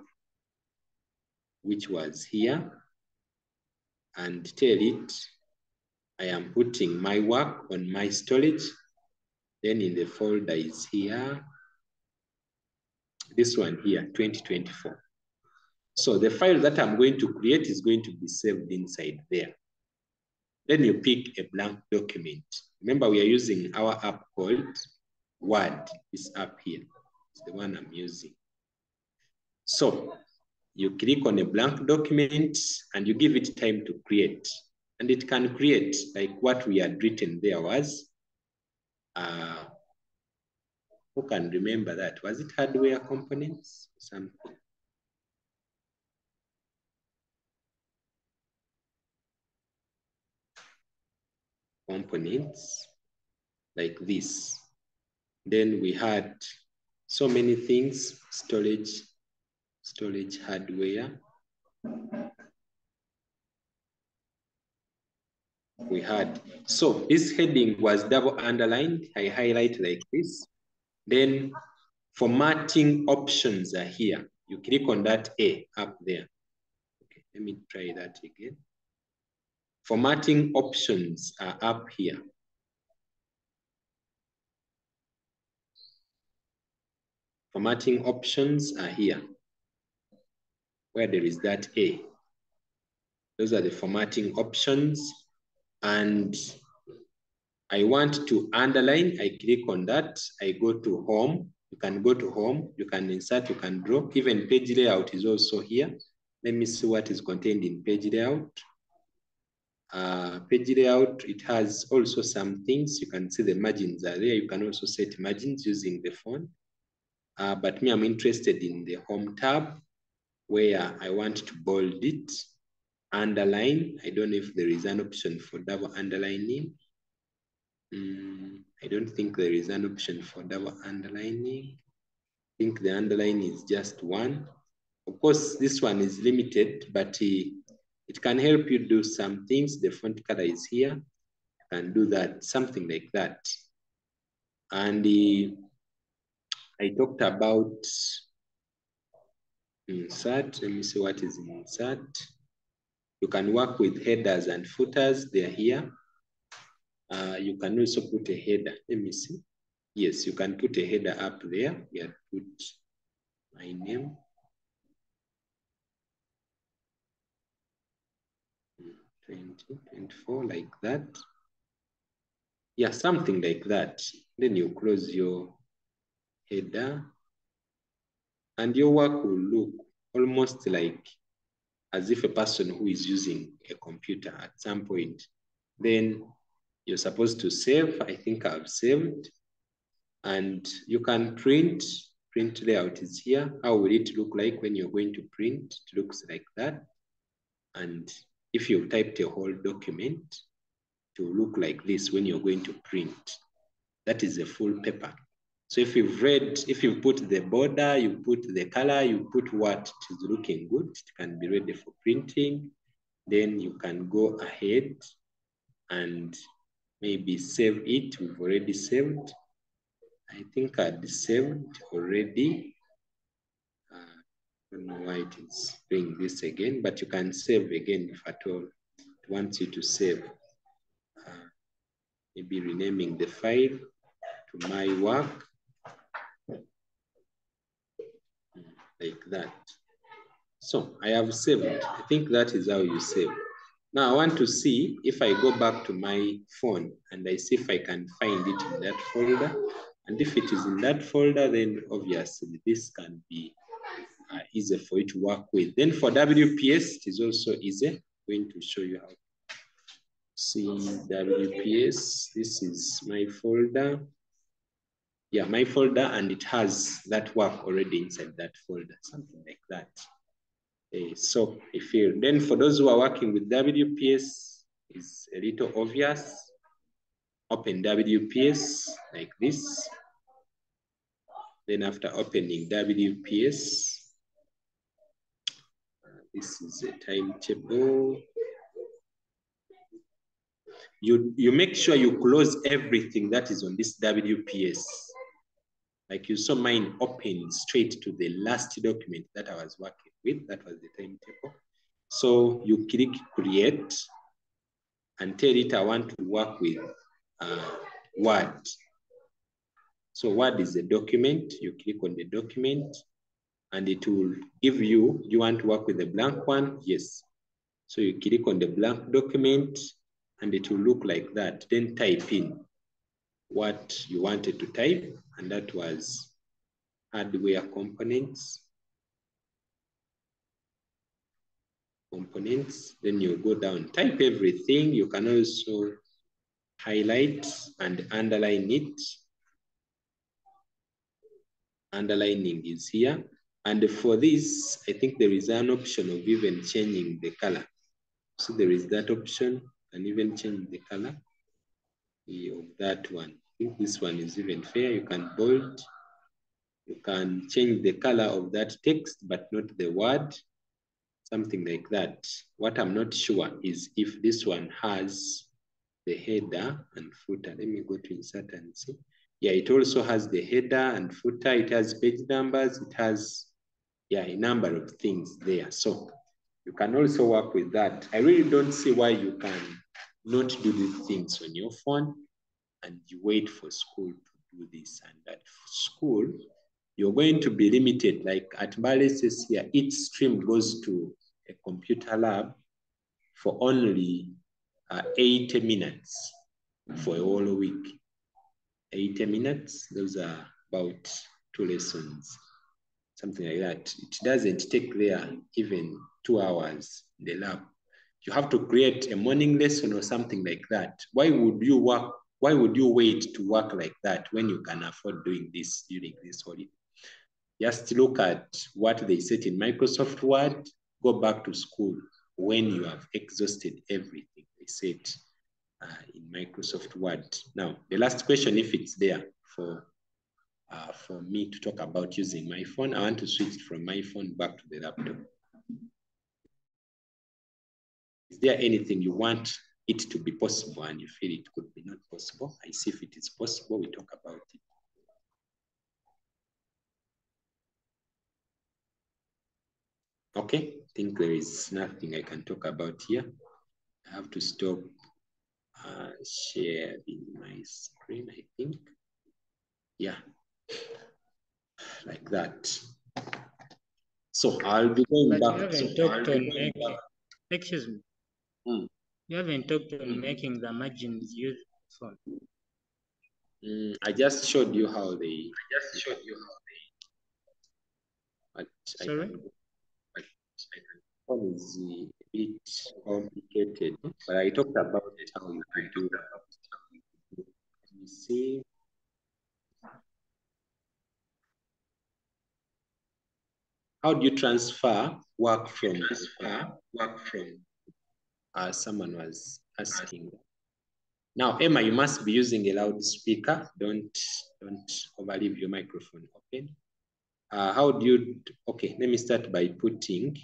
which was here, and tell it I am putting my work on my storage. Then in the folder is here, this one here, 2024. So the file that I'm going to create is going to be saved inside there. Then you pick a blank document. Remember, we are using our app called Word. This app here is the one I'm using. So you click on a blank document and you give it time to create. And it can create, like what we had written there was, who can remember that? Was it hardware components or something? Components like this. Then we had so many things, storage hardware. We had, so this heading was double underlined. I highlight like this. Then formatting options are here. You click on that A up there. Okay, let me try that again. Formatting options are up here. Formatting options are here, where there is that A. Those are the formatting options. And I want to underline, I click on that. I go to home. You can go to home, you can insert, you can draw. Even page layout is also here. Let me see what is contained in page layout. Page layout, it has also some things. You can see the margins are there. You can also set margins using the phone. But me, I'm interested in the home tab where I want to bold it, underline. I don't know if there is an option for double underlining. I don't think there is an option for double underlining. I think the underline is just one. Of course, this one is limited, but it can help you do some things. The font color is here. You can do that, something like that. And I talked about insert. Let me see what is in insert. You can work with headers and footers. They're here. You can also put a header. Let me see. Yes, you can put a header up there. We have put my name. 2024, like that. Yeah, something like that. Then you close your header and your work will look almost like as if a person who is using a computer at some point. Then you're supposed to save. I think I've saved. And you can print layout is here. How will it look like when you're going to print? It looks like that. And if you've typed a whole document, it will look like this when you're going to print. That is a full paper. So if you've put the border, you put the color, you put what is looking good, it can be ready for printing. Then you can go ahead and maybe save it. We've already saved. I think I'd saved already. I don't know why it is doing this again, but you can save again if at all it wants you to save. Maybe renaming the file to my work, like that. So I have saved. I think that is how you save. Now I want to see if I go back to my phone and I see if I can find it in that folder. And if it is in that folder, then obviously this can be easy for you to work with. Then for WPS, it is also easy. I'm going to show you how. CWPS. This is my folder. Yeah, my folder, and it has that work already inside that folder, something like that. So I feel then for those who are working with WPS, it's a little obvious. Open WPS like this. Then after opening WPS, this is a timetable. You make sure you close everything that is on this WPS. Like you saw mine open straight to the last document that I was working with, that was the timetable. So you click create and tell it I want to work with Word. So Word is a document, you click on the document and it will give you, do you want to work with a blank one? Yes. So you click on the blank document and it will look like that. Then type in what you wanted to type, and that was hardware components. Then you go down, type everything. You can also highlight and underline it. Underlining is here. And for this, I think there is an option of even changing the color. So there is that option, and even change the color of that one. I think this one is even fair. You can bold. You can change the color of that text, but not the word. Something like that. What I'm not sure is if this one has the header and footer. Let me go to insert and see. Yeah, it also has the header and footer. It has page numbers. It has, yeah, a number of things there. So you can also work with that. I really don't see why you can not do these things on your phone and you wait for school to do this. And at school, you're going to be limited. Like at Bali says here, each stream goes to a computer lab for only 80 minutes for a whole week. 80 minutes, those are about 2 lessons, something like that. It doesn't take there even 2 hours in the lab. You have to create a morning lesson or something like that. Why would you work? Why would you wait to work like that when you can afford doing this during this holiday? Just look at what they said in Microsoft Word, go back to school when you have exhausted everything they said in Microsoft Word. Now, the last question, if it's there for me to talk about using my phone, I want to switch from my phone back to the laptop. Is there anything you want it to be possible and you feel it could be not possible? I see if it is possible, we talk about it. Okay, I think there is nothing I can talk about here. I have to stop sharing my screen, I think. Yeah, like that. So I'll be going back. Excuse me. You haven't talked on making the margins use phone. I just showed you how they. But sorry? Phone is a bit complicated, but I talked about how you can do that. You see. How do you transfer work from someone was asking. Now, Emma, you must be using a loudspeaker. Don't overleave your microphone open. How do you, okay, let me start by putting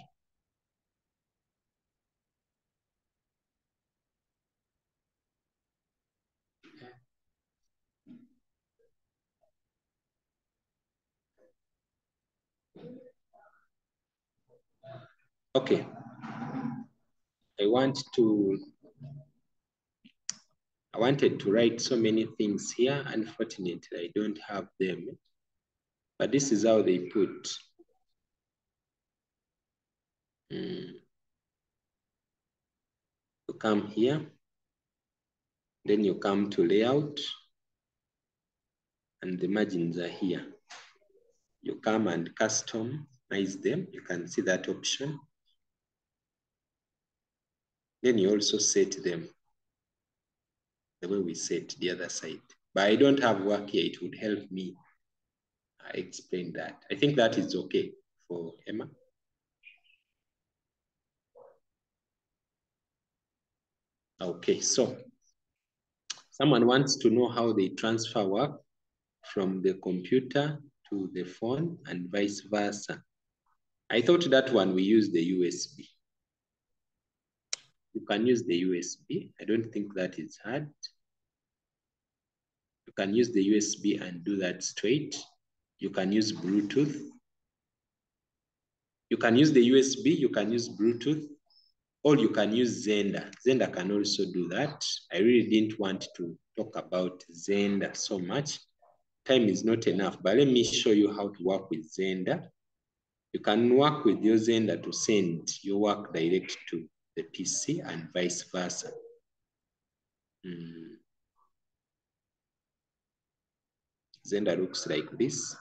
okay. I wanted to write so many things here. Unfortunately, I don't have them. But this is how they put. You come here. Then you come to layout. And the margins are here. You come and customize them. You can see that option. Then you also set them. the way we set the other side. But I don't have work here. It would help me explain that. I think that is okay for Emma. Okay, so someone wants to know how they transfer work from the computer to the phone and vice versa. I thought that one we use the USB. You can use the USB. I don't think that is hard. You can use the USB and do that straight. You can use Bluetooth. You can use the USB, you can use Bluetooth, or you can use Xender. Xender can also do that. I really didn't want to talk about Xender so much. Time is not enough, but let me show you how to work with Xender. You can work with your Xender to send your work direct to the PC and vice versa. Xender looks like this.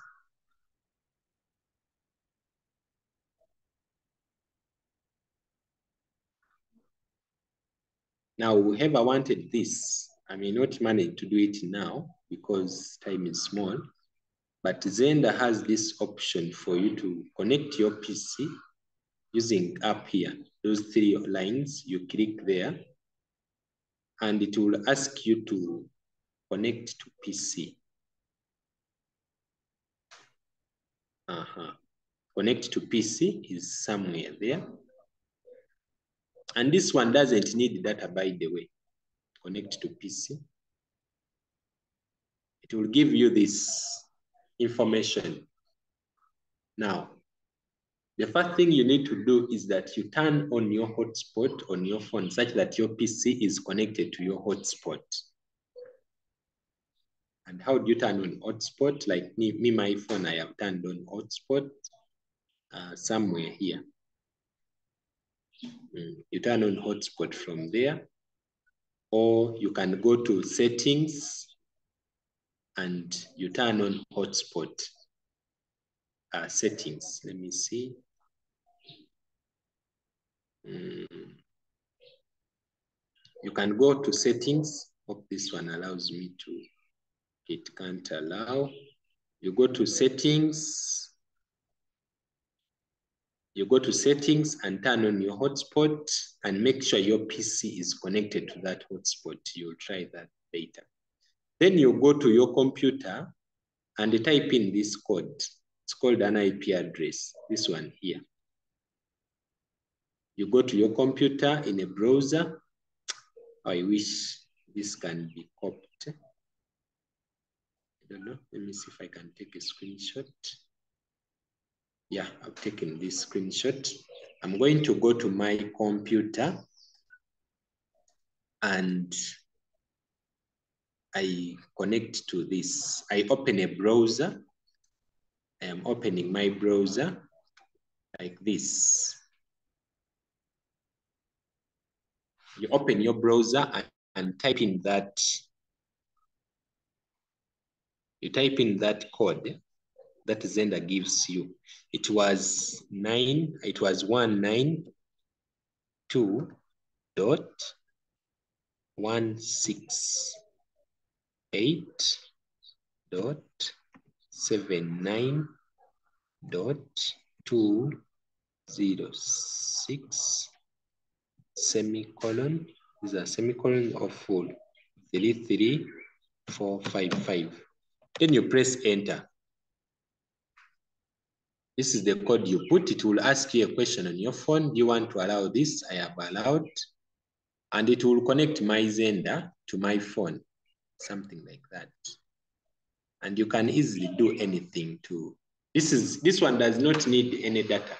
Now, whoever wanted this, I may not manage to do it now because time is small, but Xender has this option for you to connect your PC using up here, those three lines, you click there, and it will ask you to connect to PC. Connect to PC is somewhere there. And this one doesn't need data, by the way. Connect to PC. It will give you this information. Now, the first thing you need to do is that you turn on your hotspot on your phone such that your PC is connected to your hotspot. And how do you turn on hotspot? Like me, my phone, I have turned on hotspot somewhere here. You turn on hotspot from there, or you can go to settings and you turn on hotspot settings. Let me see. You can go to settings. Hope this one allows me to. It can't allow. You go to settings. You go to settings and turn on your hotspot and make sure your PC is connected to that hotspot. You'll try that later. Then you go to your computer and type in this code. It's called an IP address, this one here. You go to your computer in a browser. I wish this can be copied. I don't know. Let me see if I can take a screenshot. Yeah, I've taken this screenshot. I'm going to go to my computer and I connect to this. I open a browser. I am opening my browser like this. You open your browser and type in that. You type in that code that Xender gives you. It was 192.168.79.206 semicolon. These are semicolon of full 33455. Then you press enter. This is the code you put. It will ask you a question on your phone. Do you want to allow this? I have allowed. And it will connect my Xender to my phone, something like that. And you can easily do anything to. This one does not need any data.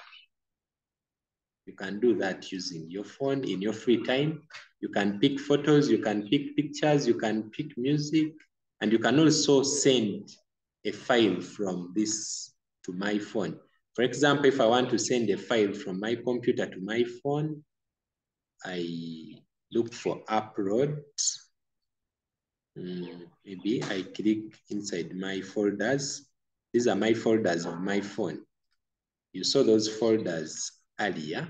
You can do that using your phone in your free time. You can pick photos, you can pick pictures, you can pick music, and you can also send a file from this to my phone. For example, if I want to send a file from my computer to my phone, I look for upload. Maybe I click inside my folders. These are my folders of my phone. You saw those folders earlier.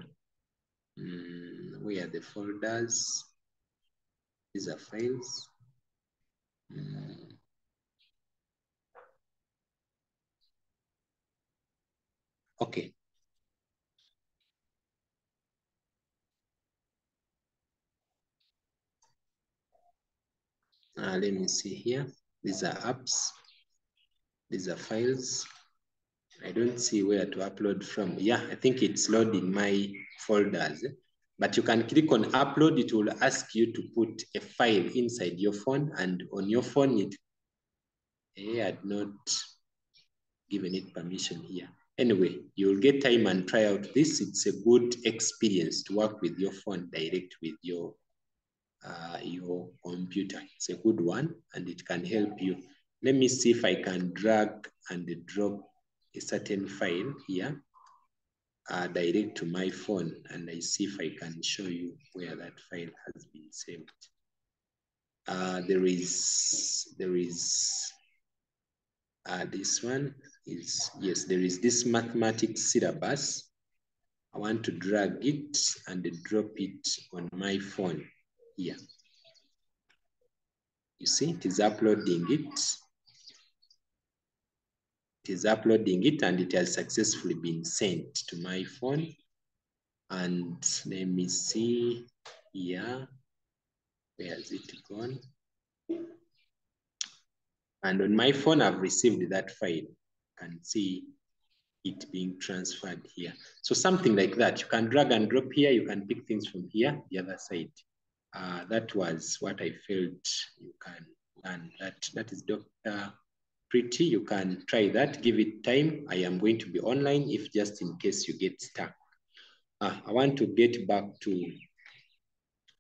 Where are the folders? These are files. Okay. Let me see here. These are apps. These are files. I don't see where to upload from. Yeah, I think it's loading my folders. But you can click on upload. It will ask you to put a file inside your phone, and on your phone, I had not given it permission here. Anyway, you'll get time and try out this. It's a good experience to work with your phone direct with your computer. It's a good one, and it can help you. Let me see if I can drag and drop a certain file here direct to my phone, and I see if I can show you where that file has been saved. There is this one is, yes, there is this mathematics syllabus. I want to drag it and drop it on my phone here. You see, it is uploading it. It is uploading it, and it has successfully been sent to my phone. And let me see here. Where has it gone? And on my phone, I've received that file. You can see it being transferred here. So something like that. You can drag and drop here. You can pick things from here, the other side. That was what I felt you can learn. That is Dr. Pretty. You can try that. Give it time. I am going to be online if just in case you get stuck. I want to get back to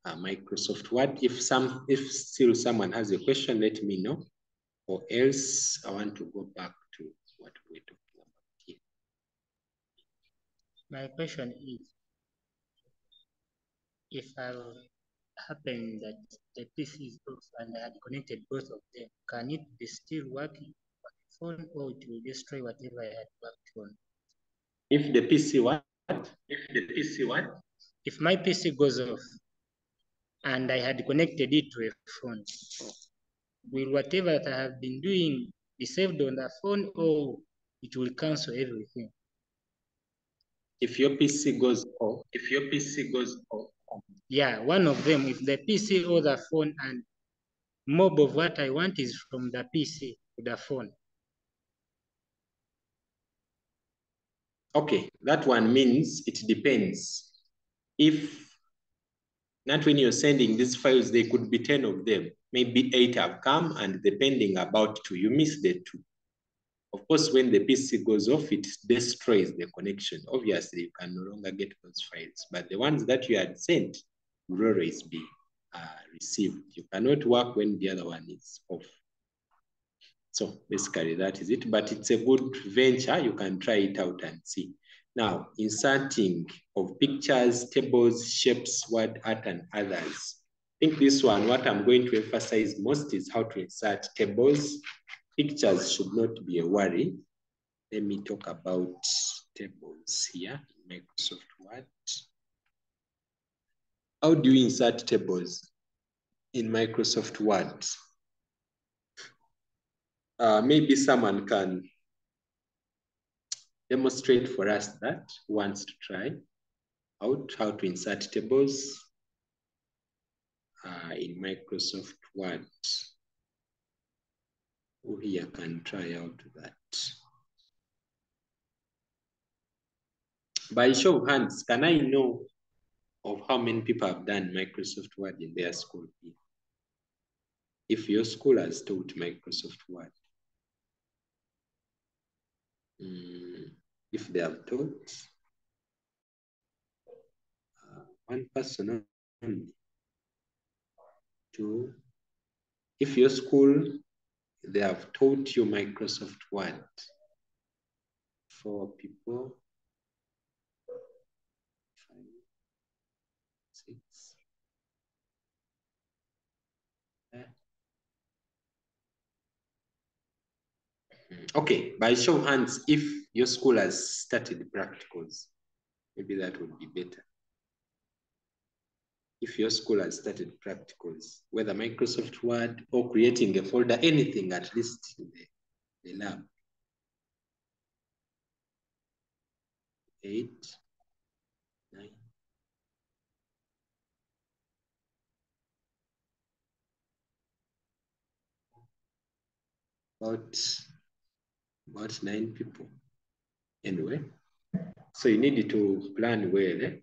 Microsoft Word. If still someone has a question, let me know. Or else I want to go back to what we're talking about here. My question is, if I happen that the PC is off and I had connected both of them, can it be still working on the phone, or it will destroy whatever I had worked on? If the PC what? If my PC goes off and I had connected it to a phone, will whatever that I have been doing be saved on the phone, or it will cancel everything? If your PC goes off, yeah, one of them, if the PC or the phone, and mob of what I want is from the PC to the phone. okay, that one means it depends. If not, when you're sending these files, there could be 10 of them. Maybe 8 have come, and depending about 2, you miss the 2. Of course, when the PC goes off, it destroys the connection. Obviously, you can no longer get those files, but the ones that you had sent will always be received. You cannot work when the other one is off. So basically that is it, but it's a good venture. You can try it out and see. Now, inserting of pictures, tables, shapes, word art, and others. I think this one, what I'm going to emphasize most is how to insert tables. Pictures should not be a worry. Let me talk about tables here in Microsoft Word. How do you insert tables in Microsoft Word? Maybe someone can demonstrate for us that, who wants to try out how to insert tables in Microsoft Word. Who here can try out that? By show of hands, can I know of how many people have done Microsoft Word in their school here? If your school has taught Microsoft Word. If they have taught, one person only. 2. If your school, they have taught you Microsoft Word. 4 people. 5, 6. Okay, by show of hands, if your school has started practicals, maybe that would be better. if your school has started practicals, whether Microsoft Word or creating a folder, anything at least in the lab. 8, 9. About 9 people. Anyway, so you need to plan well.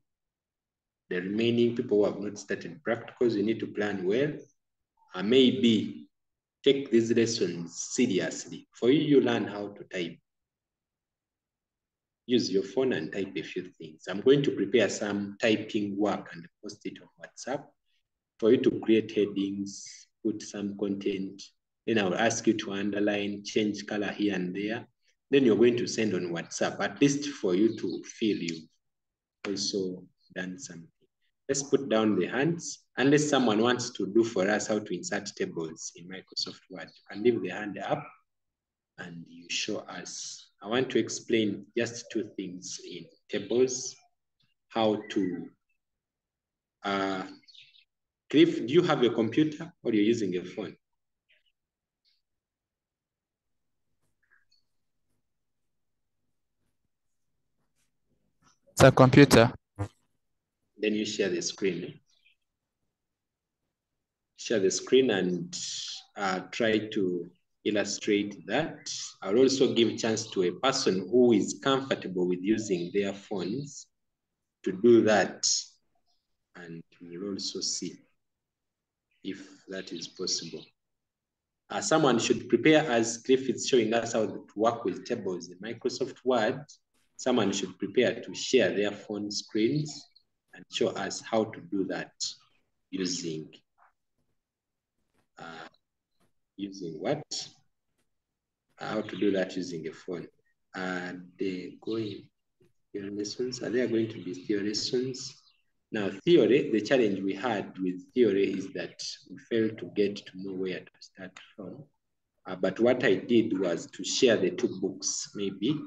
The remaining people who have not started practicals, you need to plan well. Maybe take these lessons seriously. For you, you learn how to type. Use your phone and type a few things. I'm going to prepare some typing work and post it on WhatsApp for you to create headings, put some content. Then I'll ask you to underline, change color here and there. Then you're going to send on WhatsApp, at least for you to feel you've also done something. Let's put down the hands. Unless someone wants to do for us how to insert tables in Microsoft Word, you can leave the hand up and you show us. I want to explain just 2 things in tables. How to, Cliff, do you have a computer or you're using a phone? It's a computer. Then you share the screen. Share the screen and try to illustrate that. I'll also give a chance to a person who is comfortable with using their phones to do that, and we'll also see if that is possible. Someone should prepare, as Cliff is showing us how to work with tables in Microsoft Word. Someone should prepare to share their phone screens and show us how to do that using what? How to do that using a phone. They going theory lessons. Are there going to be theory lessons? Now, theory, the challenge we had with theory is that we failed to get to know where to start from. But what I did was to share the 2 books, maybe.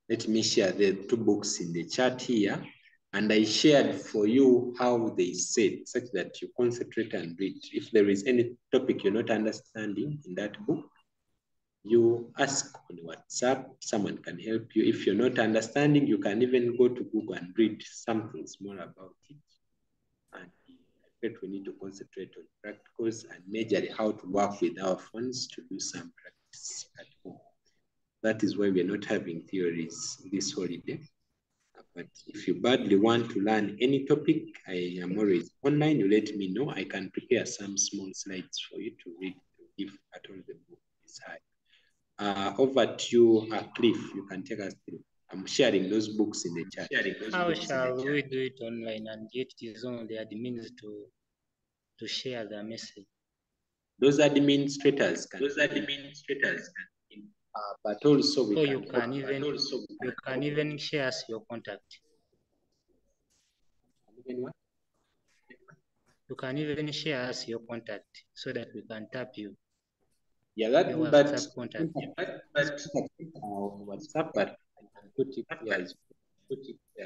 Let me share the 2 books in the chat here. And I shared for you how they said, such that you concentrate and read. If there is any topic you're not understanding in that book, you ask on WhatsApp, someone can help you. If you're not understanding, you can even go to Google and read something small about it. And I think we need to concentrate on practicals and majorly how to work with our phones to do some practice at home. That is why we're not having theories this holiday. But if you badly want to learn any topic, I am always online. You let me know. I can prepare some small slides for you to read if at all the book is hard. Over to you, Cliff. You can take us through. I'm sharing those books in the chat. How shall we do it online and yet it is only the admins to share the message? Those administrators can. But also we or can. you can even share us your contact. Even what? You can even share us your contact so that we can tap you. Yeah, that Your but WhatsApp contact. on WhatsApp, but I can put it here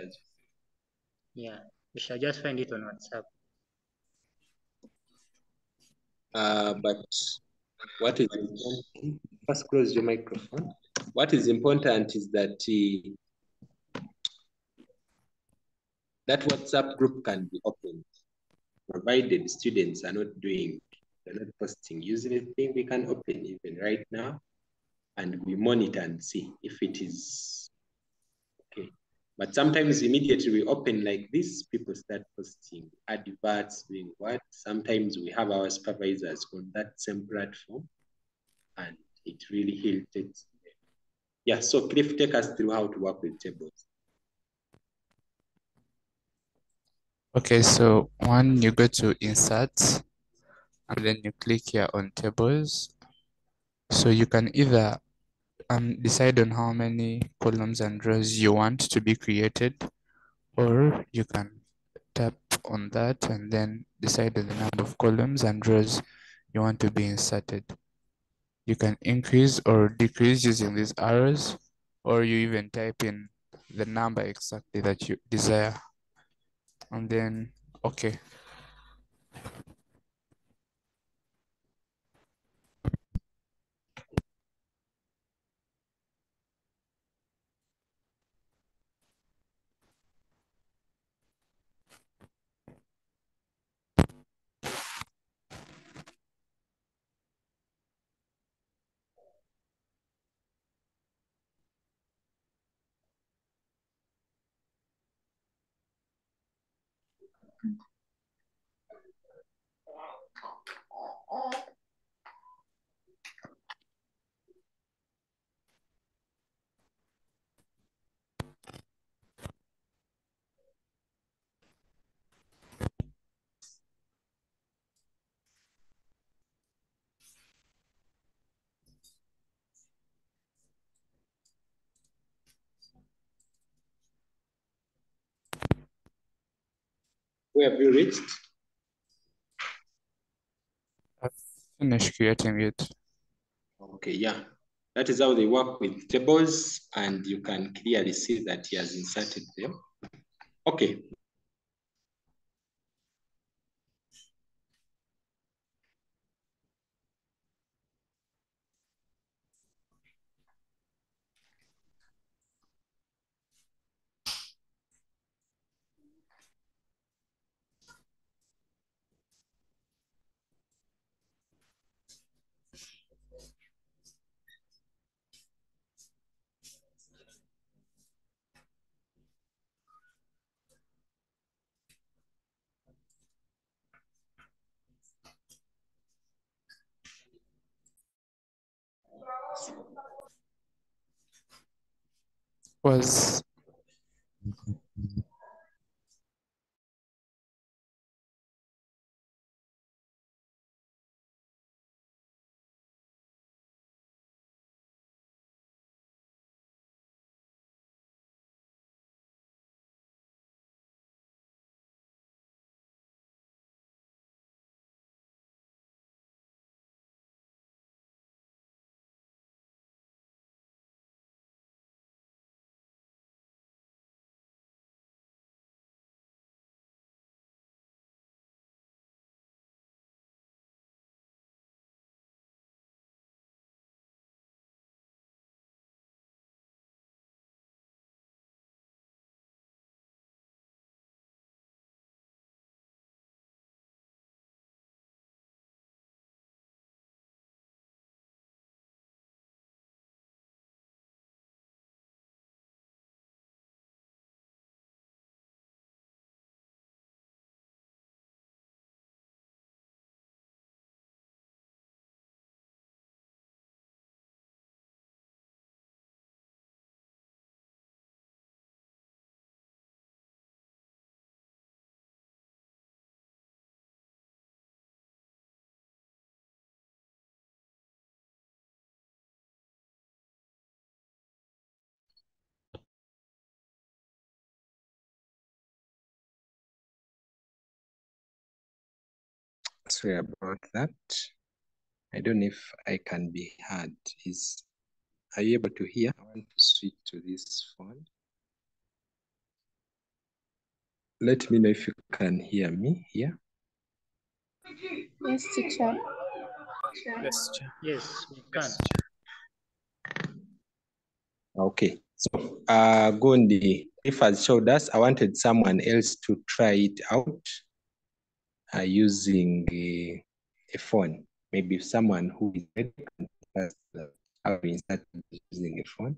as Yeah, we shall just find it on WhatsApp. But what is important? First, close your microphone. What is important is that that WhatsApp group can be opened, provided students are not posting using anything. We can open even right now, and we monitor and see if it is okay. But sometimes immediately we open like this, people start posting adverts, doing what? Sometimes we have our supervisors on that same platform, and it really irritates them. Yeah, so Cliff, take us through how to work with tables. Okay, so one, you go to insert and then you click here on tables. So you can either decide on how many columns and rows you want to be created, or you can tap on that and then decide on the number of columns and rows you want to be inserted. You can increase or decrease using these arrows, or you even type in the number exactly that you desire. And then, okay. Where have you reached? I've finished creating it. Okay, yeah. That is how they work with tables, and you can clearly see that he has inserted them. Okay. Was Sorry about that. I don't know if I can be heard. Are you able to hear? I want to switch to this phone. Let me know if you can hear me here. Yes, teacher. yes, teacher. Yes, we can. Okay, so Gondi, if has showed us, I wanted someone else to try it out using a phone. Maybe someone who is ready can tell us how to insert using a phone.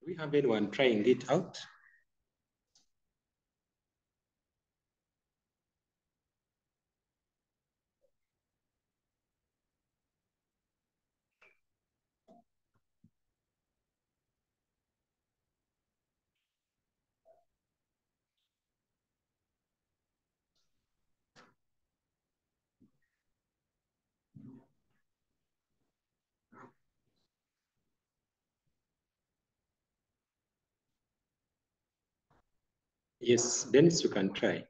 Do we have anyone trying it out? Yes, Dennis, you can try.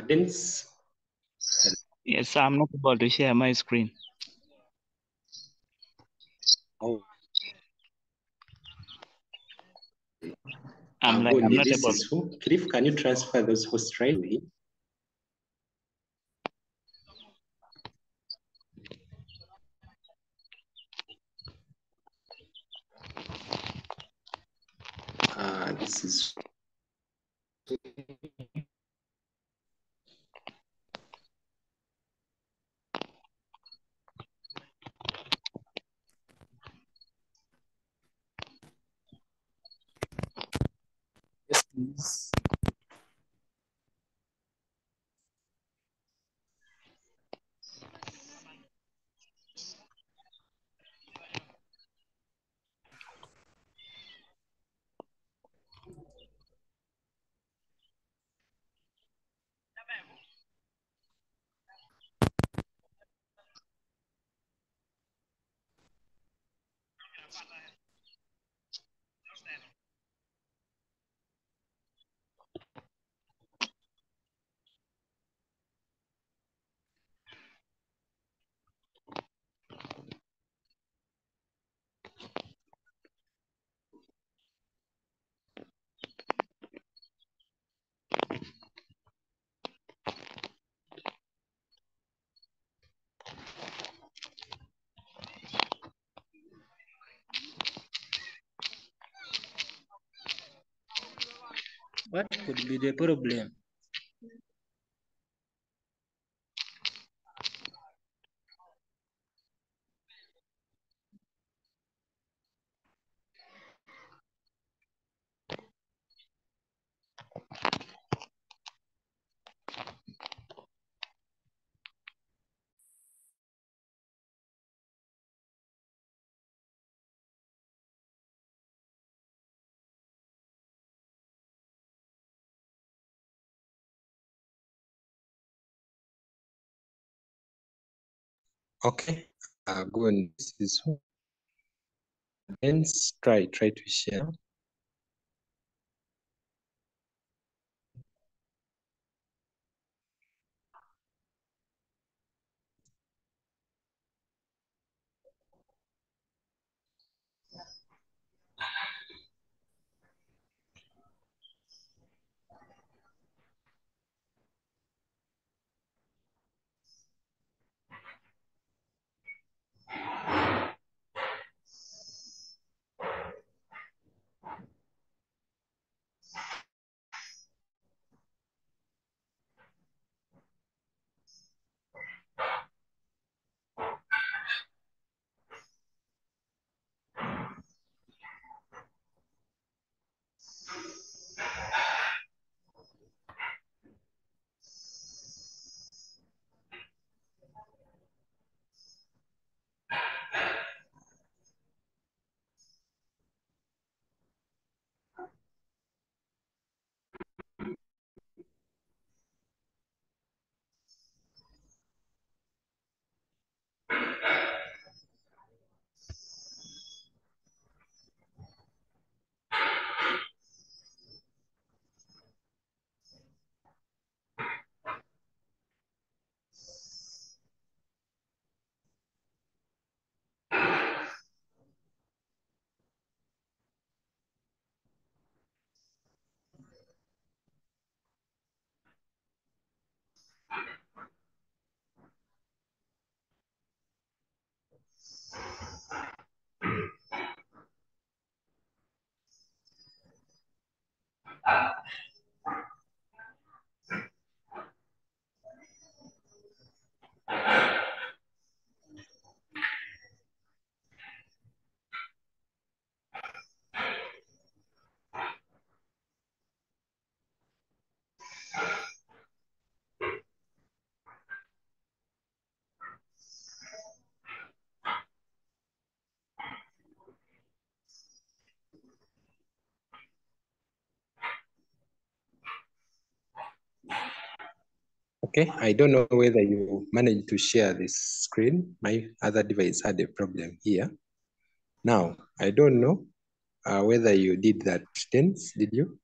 Dennis, Yes, I'm not able to share my screen. oh, I'm good. not This able. is who? Cliff, can you transfer those host right to him? This is Yes, please. What could be the problem? okay. Good. This is who? Dennis, try to share. Okay, I don't know whether you managed to share this screen. My other device had a problem here. Now, I don't know whether you did that. Dense, did you?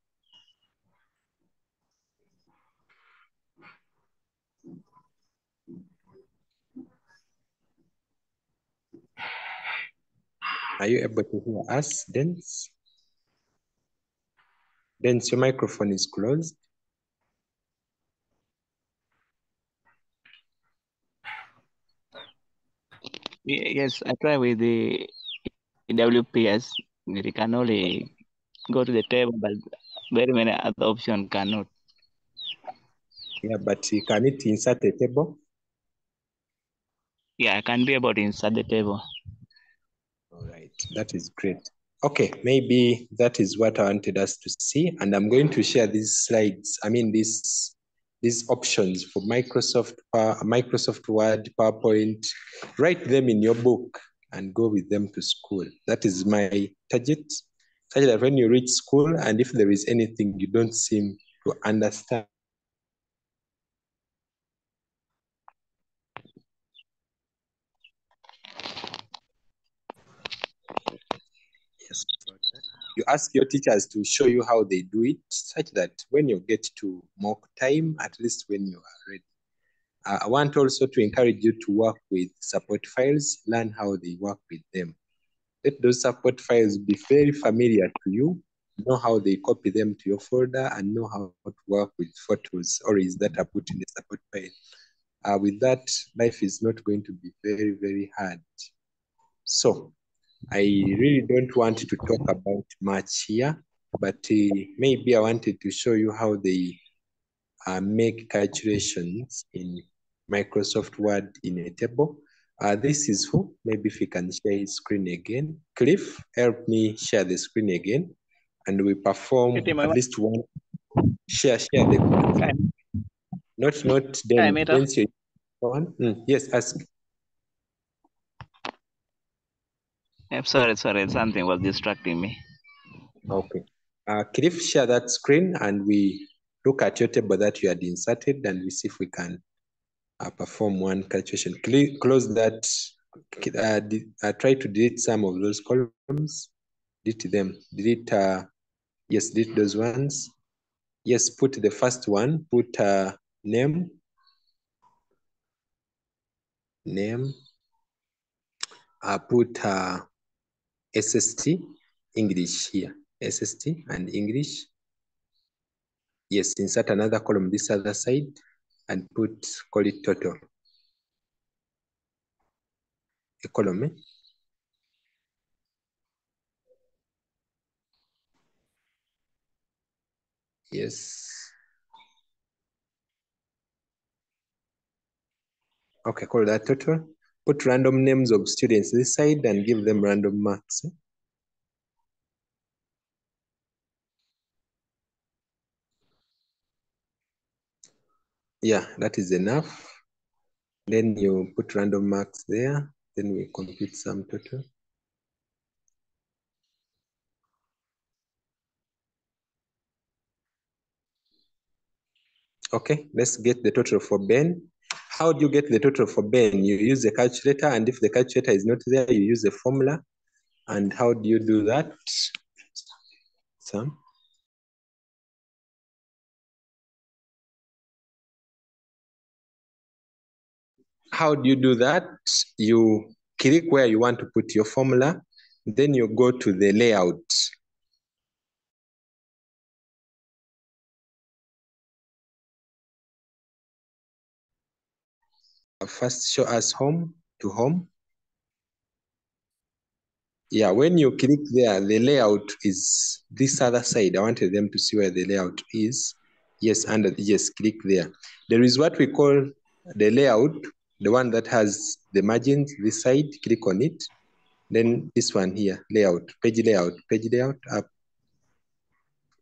Are you able to hear us, Dense? Dense, your microphone is closed. Yes, I try with the WPS. We can only go to the table, but very many other options cannot. Yeah, but can it insert a table? Yeah, I can be able to insert the table. All right, that is great. Okay, maybe that is what I wanted us to see, and I'm going to share these slides. I mean, these options for Microsoft Word, PowerPoint. Write them in your book and go with them to school. That is my target. Such that when you reach school, and if there is anything you don't seem to understand, yes, you ask your teachers to show you how they do it, such that when you get to mock time, at least when you are ready. I want also to encourage you to work with support files, learn how they work with them. Let those support files be very familiar to you, know how they copy them to your folder, and know how to work with photos or is that are put in the support file. With that, life is not going to be very, very hard. So I really don't want to talk about much here, but maybe I wanted to show you how they make calculations in Microsoft Word in a table. This is who, maybe if you can share his screen again. Cliff, help me share the screen again. And we perform at least one, share the, not then one. Yes, ask. I'm sorry, something was distracting me. Okay. Cliff, share that screen and we look at your table that you had inserted and we see if we can perform one calculation. Close that. Try to delete some of those columns. Delete them. Delete. Yes, delete those ones. Yes, put the first one. Put name. Name. Put SST English here. SST and English. Yes, insert another column this other side and call it total. A column. Yes. Okay, call that total. Put random names of students this side and give them random marks. Yeah, that is enough. Then you put random marks there. Then we compute some total. Okay, let's get the total for Ben. How do you get the total for Ben? You use a calculator, and if the calculator is not there, you use a formula. And how do you do that? Sam? How do you do that? You click where you want to put your formula, then you go to the layout. First, show us home to home. Yeah, when you click there, the layout is this other side. I wanted them to see where the layout is. Yes, under yes, click there. There is what we call the layout, the one that has the margins this side, click on it. Then this one here, layout, page layout up.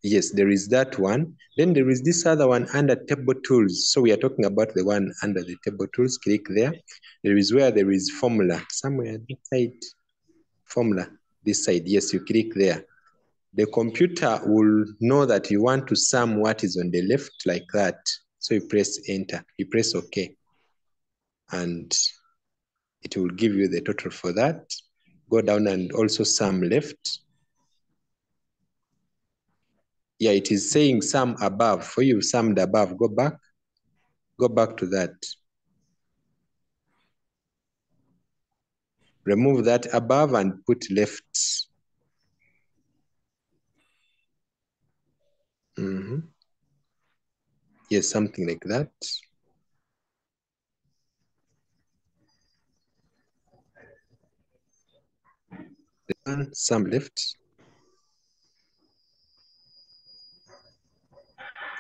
Yes, there is that one. Then there is this other one under table tools. So we are talking about the one under the table tools. Click there. There is where there is formula somewhere this side. Formula this side. Yes, you click there. The computer will know that you want to sum what is on the left like that. So you press enter, you press OK, and it will give you the total for that. Go down and also sum left. Yeah, it is saying sum above. For you summed above, go back to that. Remove that above and put left. Yes, something like that. Then sum left.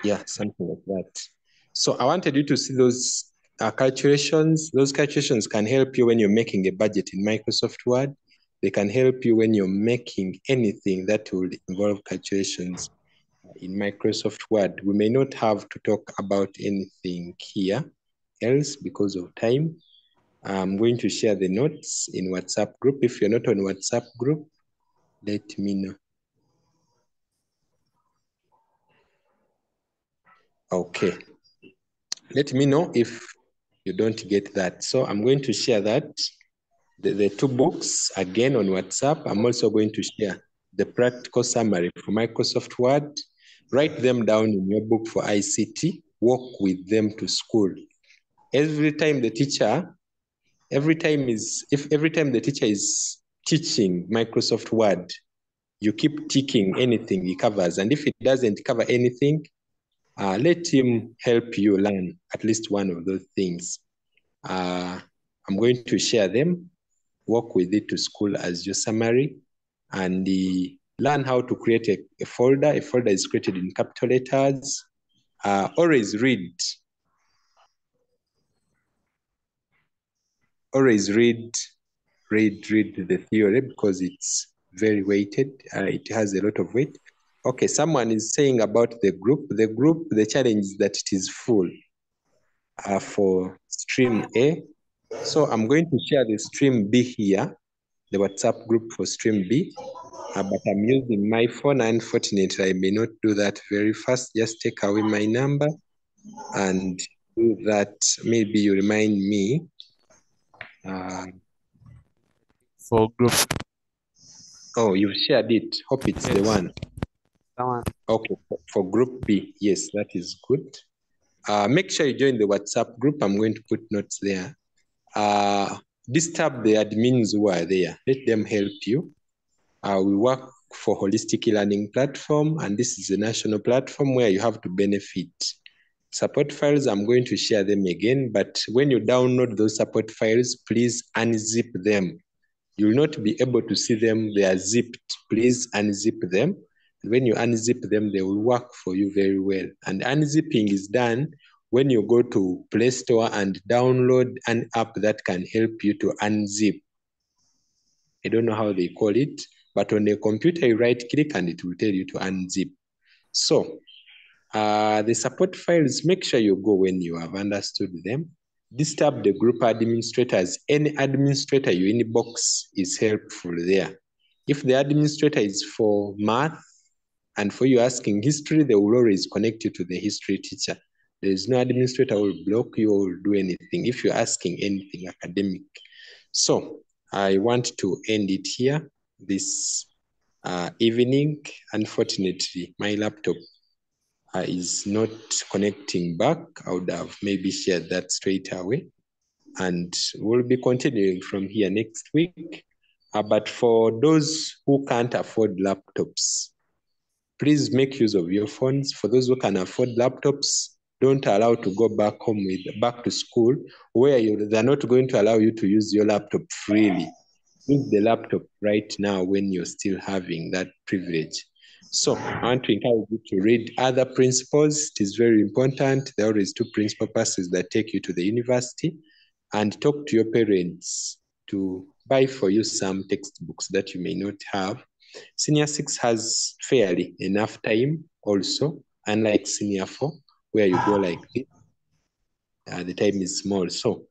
Yeah, something like that. So I wanted you to see those calculations. Those calculations can help you when you're making a budget in Microsoft Word. They can help you when you're making anything that will involve calculations in Microsoft Word. We may not have to talk about anything here else because of time. I'm going to share the notes in WhatsApp group. If you're not on WhatsApp group, let me know. Okay. Let me know if you don't get that. So I'm going to share that, the two books again on WhatsApp. I'm also going to share the practical summary for Microsoft Word. Write them down in your book for ICT. Walk with them to school. Every time the teacher is teaching Microsoft Word, you keep ticking anything he covers. And if it doesn't cover anything, let him help you learn at least one of those things. I'm going to share them, work with it to school as your summary, and learn how to create a folder. A folder is created in capital letters. Always read the theory because it's very weighted. It has a lot of weight. Okay, someone is saying about the group. The challenge is that it is full for stream A. So I'm going to share the stream B here, the WhatsApp group for stream B, but I'm using my phone. Unfortunately, I may not do that very fast. Just take away my number and do that. Maybe you remind me. For group. Oh, you've shared it. Hope it's the one. That one. Okay, for group B. Yes, that is good. Make sure you join the WhatsApp group. I'm going to put notes there. Disturb the admins who are there. Let them help you. We work for Holistic Learning Platform, and this is a national platform where you have to benefit. Support files, I'm going to share them again, but when you download those support files, please unzip them. You will not be able to see them. They are zipped. Please unzip them. When you unzip them, they will work for you very well. And unzipping is done when you go to Play Store and download an app that can help you to unzip. I don't know how they call it, but on a computer, you right click and it will tell you to unzip. So the support files, make sure you go when you have understood them. Disturb the group administrators. Any administrator you inbox is helpful there. If the administrator is for math and for you asking history, they will always connect you to the history teacher. There is no administrator who will block you or do anything if you're asking anything academic. So I want to end it here this evening. Unfortunately, my laptop is not connecting back. I would have maybe shared that straight away. And we'll be continuing from here next week. But for those who can't afford laptops, please make use of your phones. For those who can afford laptops, don't allow to go back home back to school where they're not going to allow you to use your laptop freely. Use the laptop right now when you're still having that privilege. So I want to encourage you to read other principles. It is very important. There are always two principal passes that take you to the university, and talk to your parents to buy for you some textbooks that you may not have. Senior 6 has fairly enough time also, unlike Senior 4, where you go like this. The time is small. So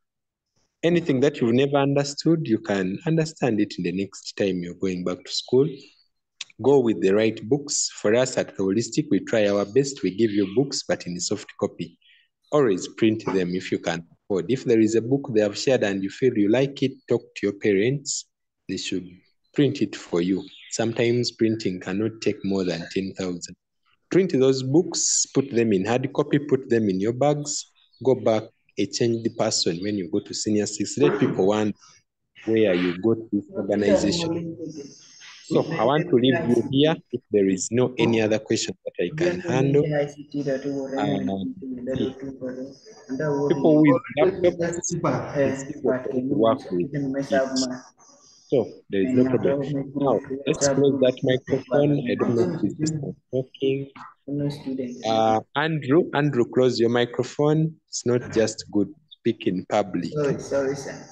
anything that you've never understood, you can understand it in the next time you're going back to school. Go with the right books. For us at the Holistic, we try our best. We give you books, but in soft copy. always print them if you can afford. If there is a book they have shared and you feel you like it, talk to your parents. They should print it for you. Sometimes printing cannot take more than 10,000. Print those books, put them in hard copy, put them in your bags, go back, exchange the person when you go to senior 6. Let people wonder where you go to this organization. So I want to leave you here. If there is no any other question that I can handle, people with laptops receive to work with it. So there is no problem. Now let's close that microphone. I don't know if this one talking. Andrew, close your microphone. It's not just good speak in public. Sorry, sir.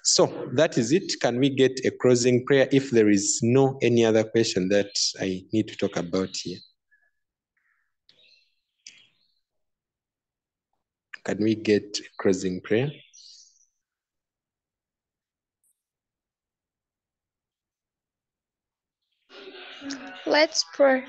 So that is it. Can we get a closing prayer if there is no any other question that I need to talk about here? Can we get a closing prayer? Let's pray.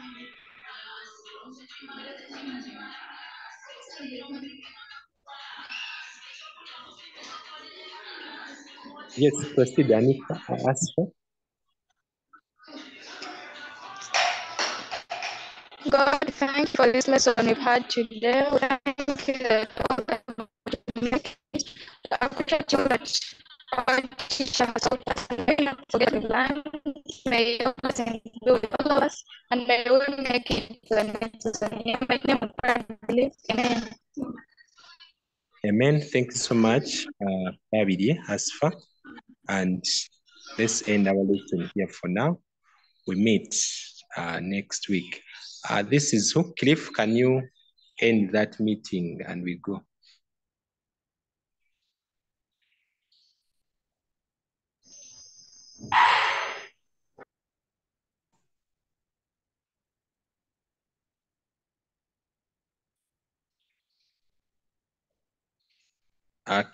Yes, proceed, Anita. Asfa. God, thank you for this lesson we've had today. Thank you that all that we make it. I appreciate you that our teacher has taught us and may not forget the land. May your blessing be with all of us and may we make it to the next season. In your mighty name we pray and believe. Amen. Amen. Thank you so much, Davide, Asfa. And let's end our lesson here for now. We meet next week. This is who? Cliff, can you end that meeting and we go?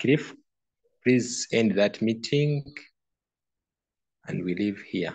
Cliff, please end that meeting and we leave here.